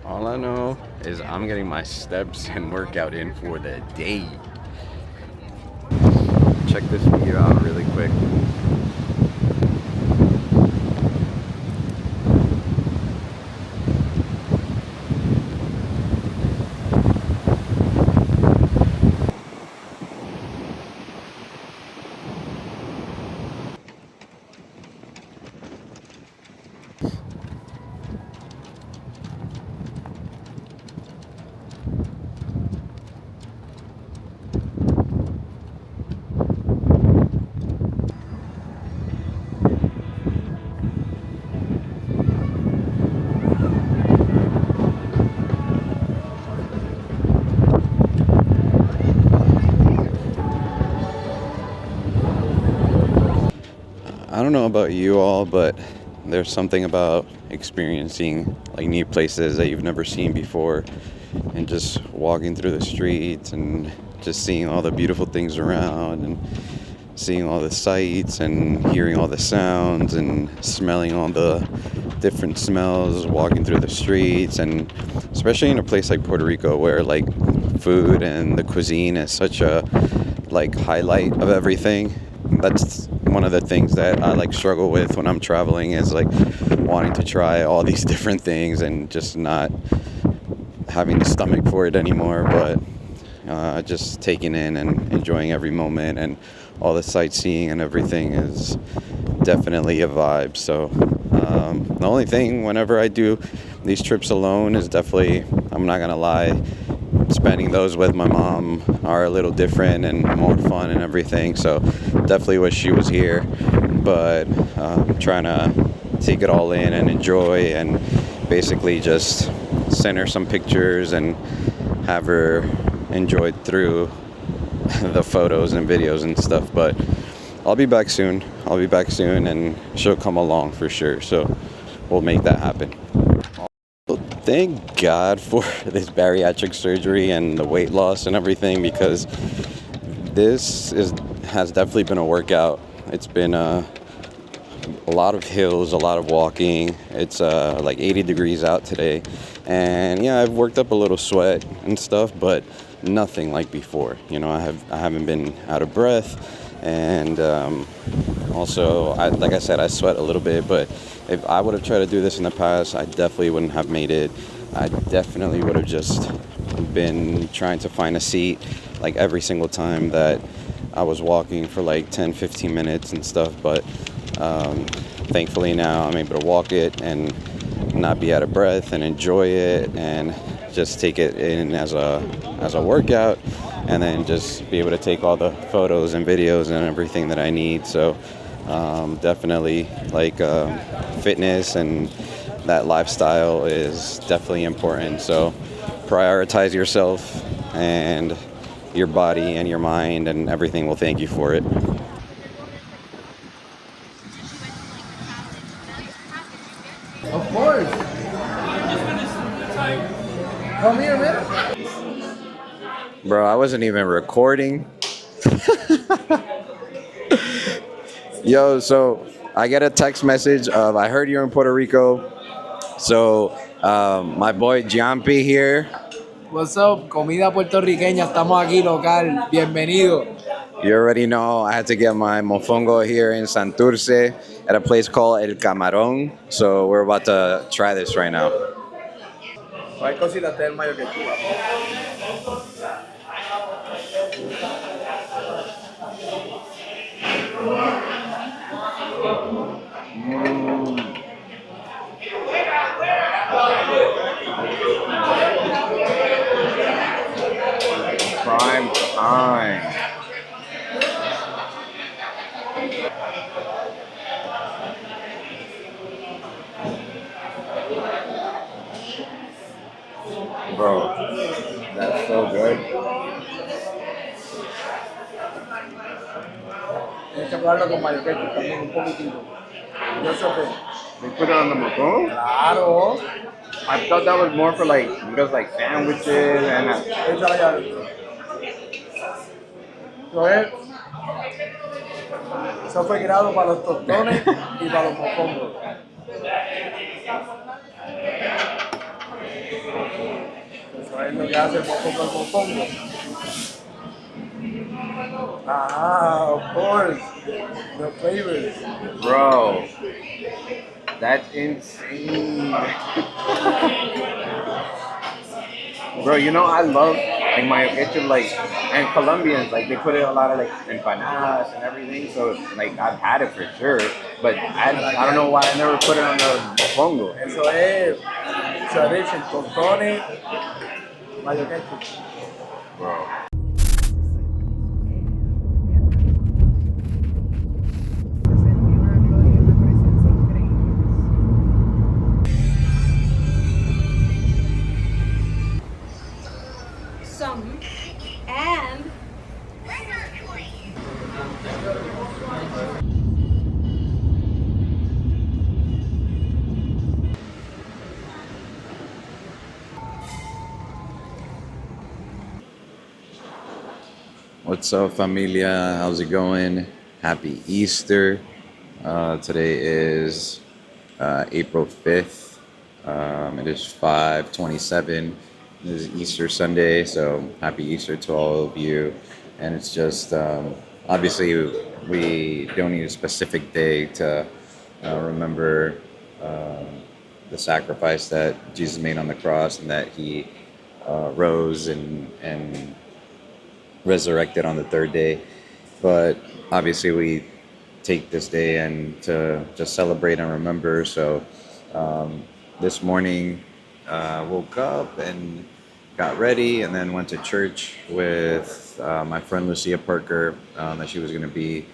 C: All I know is I'm getting my steps and workout in for the day. Check this video out really quick. I don't know about you all, but there's something about experiencing like new places that you've never seen before, and just walking through the streets and just seeing all the beautiful things around, and seeing all the sights and hearing all the sounds and smelling all the different smells walking through the streets. And especially in a place like Puerto Rico, where like food and the cuisine is such a like highlight of everything. That's one of the things that I like struggle with when I'm traveling, is like wanting to try all these different things and just not having the stomach for it anymore, but just taking in and enjoying every moment, and all the sightseeing and everything is definitely a vibe. So the only thing whenever I do these trips alone is definitely, I'm not gonna lie, spending those with my mom are a little different and more fun and everything. So definitely wish she was here, but trying to take it all in and enjoy, and basically just send her some pictures and have her enjoy through the photos and videos and stuff. But I'll be back soon, and she'll come along for sure, so we'll make that happen. Thank God for this bariatric surgery and the weight loss and everything, because this has definitely been a workout. It's been a lot of hills, a lot of walking. It's like 80 degrees out today, and yeah, I've worked up a little sweat and stuff, but nothing like before. You know, I haven't been out of breath, and also, like I said, I sweat a little bit, but if I would have tried to do this in the past, I definitely wouldn't have made it. I definitely would have just been trying to find a seat like every single time that I was walking for like 10-15 minutes and stuff. But thankfully now I'm able to walk it and not be out of breath and enjoy it, and just take it in as a workout, and then just be able to take all the photos and videos and everything that I need. So definitely like fitness and that lifestyle is definitely important. So prioritize yourself and your body and your mind, and everything will thank you for it.
G: Of course. Come here, man.
C: Bro, I wasn't even recording. Yo, so I get a text message of, I heard you're in Puerto Rico. So my boy Giampi here.
G: What's up? Comida puertorriqueña. Estamos aquí local. Bienvenido.
C: You already know I had to get my mofongo here in Santurce at a place called El Camarón. So we're about to try this right now.
G: Hay cositas del mayo que tú.
C: Prime time. Bro, that's so good.
G: Tienes que probarlo con mayo que también un poquitito. Yo sé que.
C: They put it on the mofongo?
G: Claro.
C: I thought that was more for like, because like sandwiches and
G: Échale ya. Eso fue creado para los tostones y para los mofongos. Eso es lo que hace el mofongo al mofongo. Ah, of course. The flavors.
C: bro, that's insane. Bro, you know I love like mayo ketchup, like, and Colombians, like they put in a lot of like empanadas and everything. So like I've had it for sure, but I don't know why I never put it on the mofongo.
G: Eso es chorizo, tostones, mayo ketchup.
C: Bro.
A: Some and
C: What's up, familia? How's it going? Happy Easter. Today is April 5th. It is 5:27. This is Easter Sunday, so happy Easter to all of you. And it's just, obviously, we don't need a specific day to remember the sacrifice that Jesus made on the cross, and that he rose and resurrected on the third day. But obviously we take this day and to just celebrate and remember. So this morning woke up and got ready, and then went to church with my friend Lucia Parker, that she was going to be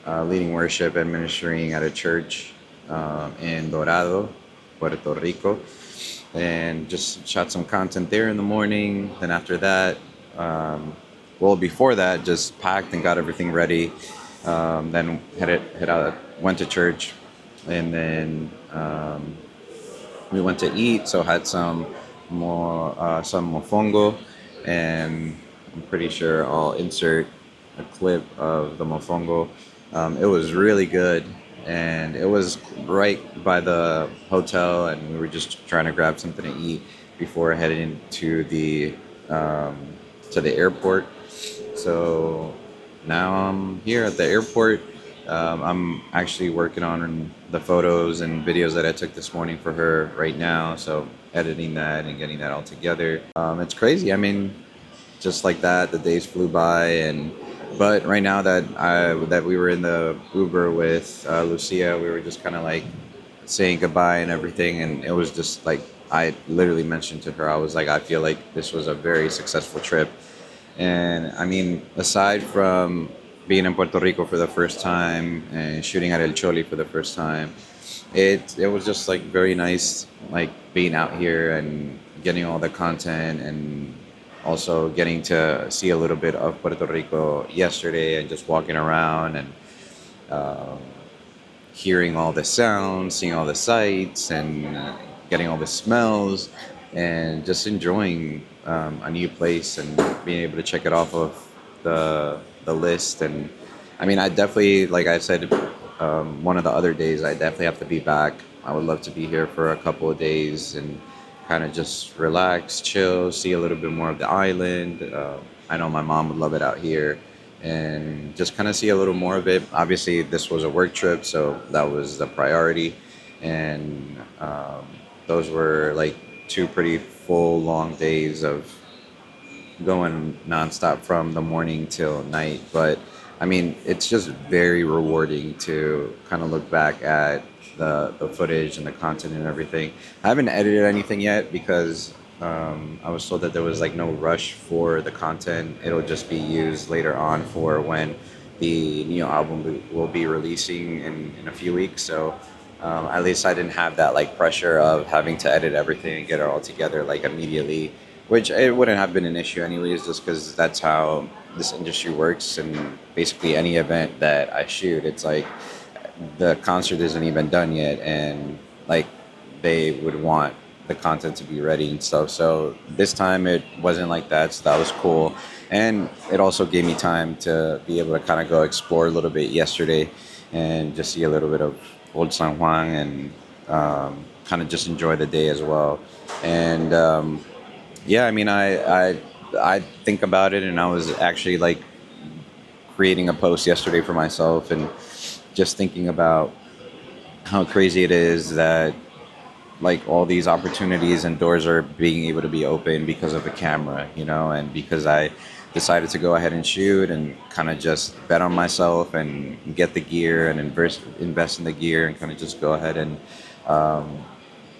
C: leading worship and ministering at a church in Dorado, Puerto Rico, and just shot some content there in the morning. Then after that, well, before that, just packed and got everything ready. Then head out, went to church, and then we went to eat. So had some mofongo, and I'm pretty sure I'll insert a clip of the mofongo. It was really good, and it was right by the hotel, and we were just trying to grab something to eat before heading to the airport. So now I'm here at the airport. I'm actually working on the photos and videos that I took this morning for her right now. So editing that and getting that all together. It's crazy. I mean, just like that, the days flew by. But right now that we were in the Uber with Lucia, we were just kind of like saying goodbye and everything. And it was just like, I literally mentioned to her, I was like, I feel like this was a very successful trip. And I mean, aside from being in Puerto Rico for the first time and shooting at El Choli for the first time, it was just like very nice, like being out here and getting all the content, and also getting to see a little bit of Puerto Rico yesterday and just walking around and um, hearing all the sounds, seeing all the sights, and getting all the smells, and just enjoying a new place and being able to check it off of the list. And I mean, I definitely, like I said, one of the other days, I definitely have to be back. I would love to be here for a couple of days and kind of just relax, chill, see a little bit more of the island. I know my mom would love it out here, and just kind of see a little more of it. Obviously, this was a work trip, so that was the priority. And those were like 2 pretty full, long days of going nonstop from the morning till night. But I mean, it's just very rewarding to kind of look back at the footage and the content and everything. I haven't edited anything yet because I was told that there was like no rush for the content. It'll just be used later on for when the new album will be releasing in a few weeks. So at least I didn't have that like pressure of having to edit everything and get it all together like immediately, which it wouldn't have been an issue anyways, just because that's how this industry works. And basically any event that I shoot, it's like the concert isn't even done yet, and like they would want the content to be ready and stuff. So this time it wasn't like that, so that was cool. And it also gave me time to be able to kind of go explore a little bit yesterday and just see a little bit of Old San Juan, and kind of just enjoy the day as well. And yeah, I mean, I think about it, and I was actually like creating a post yesterday for myself, and just thinking about how crazy it is that like all these opportunities and doors are being able to be open because of a camera, you know, and because I decided to go ahead and shoot and kind of just bet on myself and get the gear and invest in the gear, and kind of just go ahead and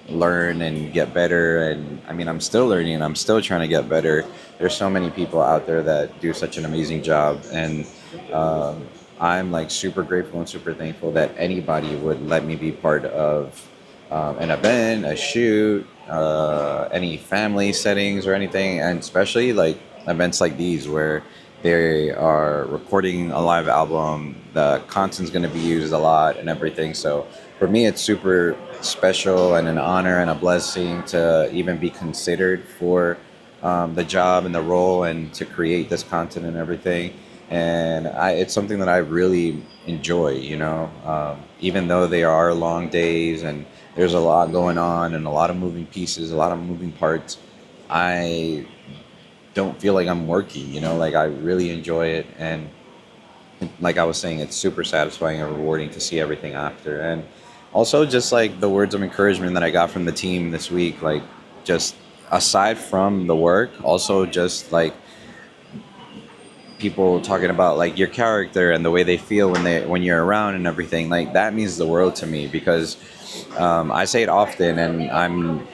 C: learn and get better. And I mean, I'm still learning and I'm still trying to get better. There's so many people out there that do such an amazing job, and I'm like super grateful and super thankful that anybody would let me be part of an event, a shoot, any family settings or anything, and especially like events like these where they are recording a live album. The content's going to be used a lot and everything. So for me, it's super special and an honor and a blessing to even be considered for the job and the role, and to create this content and everything. And it's something that I really enjoy, you know, even though they are long days and there's a lot going on and a lot of moving pieces, a lot of moving parts, I don't feel like I'm working, you know, like I really enjoy it. And like I was saying, it's super satisfying and rewarding to see everything after. And also just like the words of encouragement that I got from the team this week, like just aside from the work, also just like people talking about like your character and the way they feel when you're around and everything, like that means the world to me, because I say it often, and I'm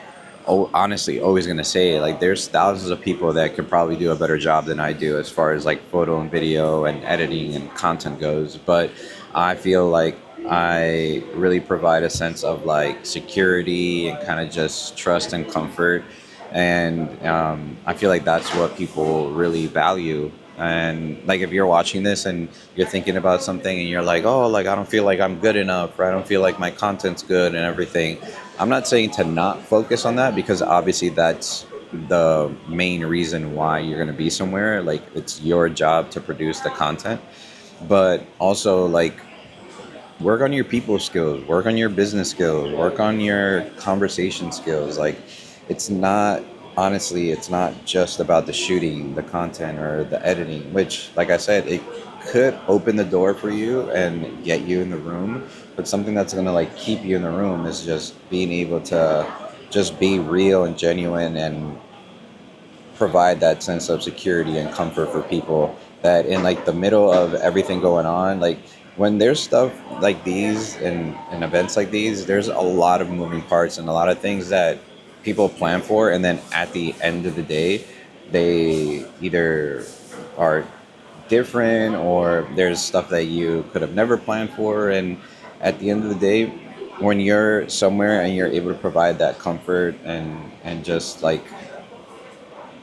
C: honestly always going to say, like, there's thousands of people that could probably do a better job than I do as far as like photo and video and editing and content goes. But I feel like I really provide a sense of like security and kind of just trust and comfort. And I feel like that's what people really value. And like if you're watching this and you're thinking about something and you're like, oh, like I don't feel like I'm good enough, or I don't feel like my content's good and everything, I'm not saying to not focus on that, because obviously that's the main reason why you're going to be somewhere. Like it's your job to produce the content, but also like work on your people skills, work on your business skills, work on your conversation skills. Like it's not just about the shooting, the content, or the editing, which, like I said, it could open the door for you and get you in the room. But something that's going to like keep you in the room is just being able to just be real and genuine and provide that sense of security and comfort for people, that in like the middle of everything going on, like when there's stuff like these and events like these, there's a lot of moving parts and a lot of things that people plan for, and then at the end of the day they either are different, or there's stuff that you could have never planned for. And at the end of the day, when you're somewhere and you're able to provide that comfort and just like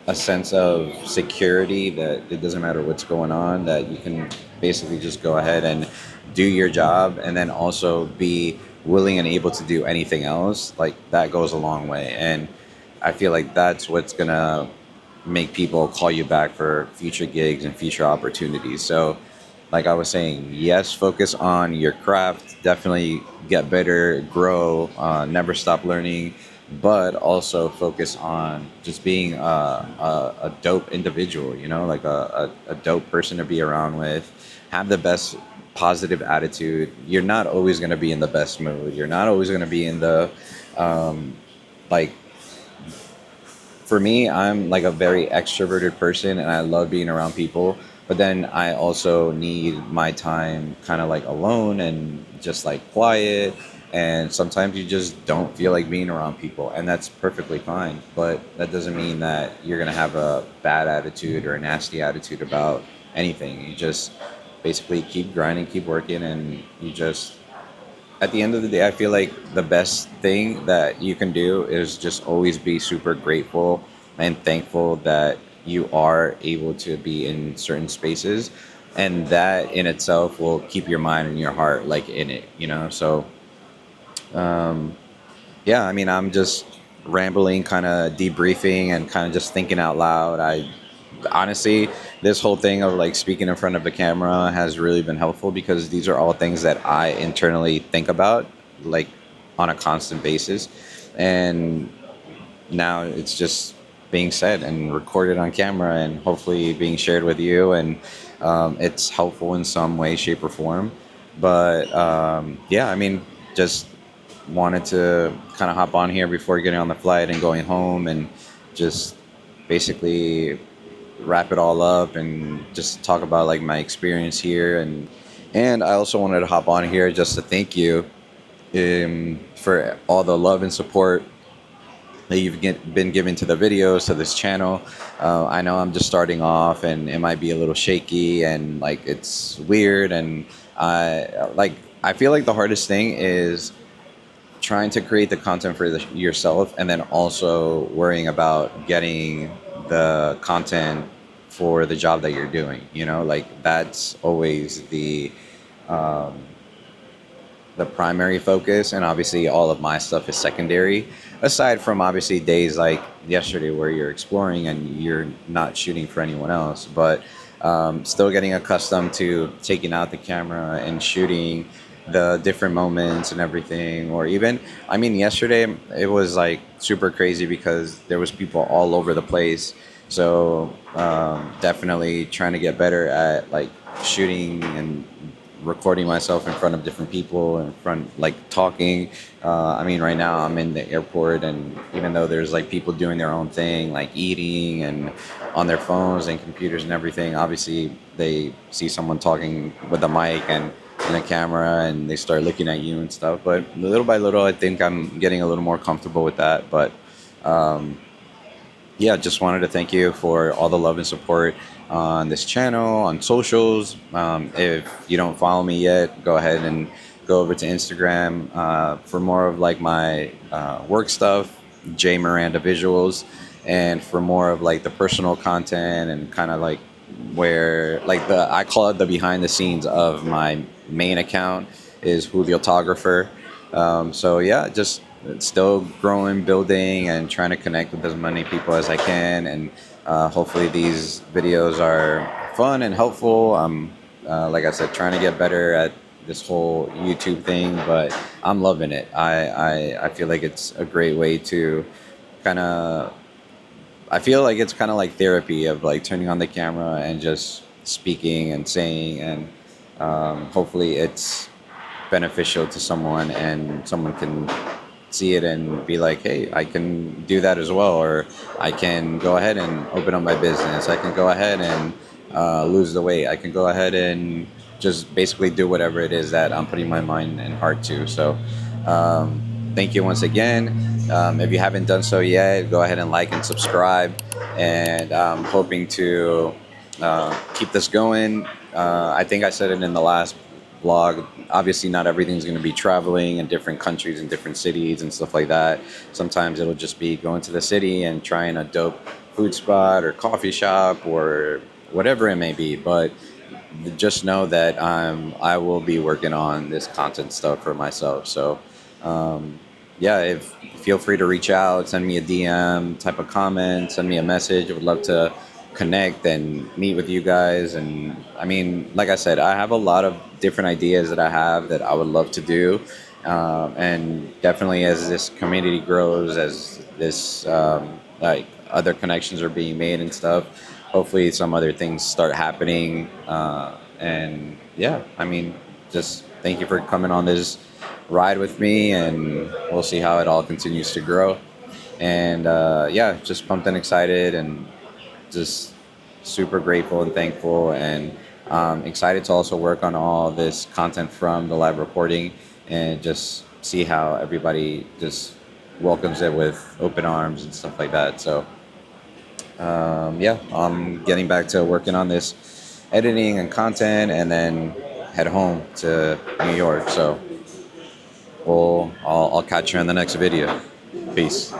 C: a sense of security that it doesn't matter what's going on, that you can basically just go ahead and do your job, and then also be willing and able to do anything else, like that goes a long way. And I feel like that's what's gonna make people call you back for future gigs and future opportunities. So like I was saying, yes, focus on your craft, definitely get better, grow, never stop learning, but also focus on just being a dope individual, you know, like a dope person to be around with. Have the best positive attitude. You're not always going to be in the best mood. You're not always going to be in the, like, for me, I'm like a very extroverted person and I love being around people. But then I also need my time kind of like alone and just like quiet. And sometimes you just don't feel like being around people, and that's perfectly fine. But that doesn't mean that you're going to have a bad attitude or a nasty attitude about anything. You just basically keep grinding, keep working, and you just, at the end of the day, I feel like the best thing that you can do is just always be super grateful and thankful that you are able to be in certain spaces, and that in itself will keep your mind and your heart like in it, you know. So yeah, I mean, I'm just rambling, kind of debriefing and kind of just thinking out loud. I honestly, this whole thing of like speaking in front of the camera has really been helpful, because these are all things that I internally think about like on a constant basis, and now it's just being said and recorded on camera and hopefully being shared with you, and it's helpful in some way, shape, or form. But yeah, I mean, just wanted to kind of hop on here before getting on the flight and going home, and just basically wrap it all up and just talk about like my experience here. And I also wanted to hop on here just to thank you for all the love and support that you've been giving to the videos, to this channel. I know I'm just starting off and it might be a little shaky and like it's weird, and I feel like the hardest thing is trying to create the content for yourself, and then also worrying about getting the content for the job that you're doing, you know, like that's always the primary focus. And obviously all of my stuff is secondary, aside from obviously days like yesterday where you're exploring and you're not shooting for anyone else. But still getting accustomed to taking out the camera and shooting the different moments and everything. Or even, I mean, yesterday it was like super crazy because there was people all over the place. So definitely trying to get better at like shooting and recording myself in front of different people, in front, like talking. I mean, right now I'm in the airport, and even though there's like people doing their own thing, like eating and on their phones and computers and everything, obviously they see someone talking with a mic and a camera and they start looking at you and stuff. But little by little, I think I'm getting a little more comfortable with that. But yeah, just wanted to thank you for all the love and support on this channel, on socials. If you don't follow me yet, go ahead and go over to Instagram for more of like my work stuff, J Miranda Visuals, and for more of like the personal content and kind of like where like I call it the behind the scenes of my main account is Juliotographer. So yeah, just still growing, building, and trying to connect with as many people as I can. And hopefully these videos are fun and helpful. I'm, like I said, trying to get better at this whole YouTube thing, but I'm loving it. I feel like it's a great way to kind of, I feel like it's kind of like therapy of like turning on the camera and just speaking and saying, and hopefully it's beneficial to someone and someone can see it and be like, hey, I can do that as well, or I can go ahead and open up my business, I can go ahead and lose the weight, I can go ahead and just basically do whatever it is that I'm putting my mind and heart to. So thank you once again. If you haven't done so yet, go ahead and like and subscribe, and I'm hoping to keep this going. I think I said it in the last vlog. Obviously, not everything's going to be traveling in different countries and different cities and stuff like that. Sometimes it'll just be going to the city and trying a dope food spot or coffee shop or whatever it may be. But just know that I will be working on this content stuff for myself. So yeah, if feel free to reach out, send me a DM, type a comment, send me a message. I would love to connect and meet with you guys. And I mean, like I said, I have a lot of different ideas that I have that I would love to do. And definitely as this community grows, as this like other connections are being made and stuff, hopefully some other things start happening. And yeah, I mean, just thank you for coming on this ride with me, and we'll see how it all continues to grow. And yeah, just pumped and excited, and just super grateful and thankful, and excited to also work on all this content from the live recording and just see how everybody just welcomes it with open arms and stuff like that. So yeah, I'm getting back to working on this editing and content, and then head home to New York. So I'll catch you in the next video. Peace.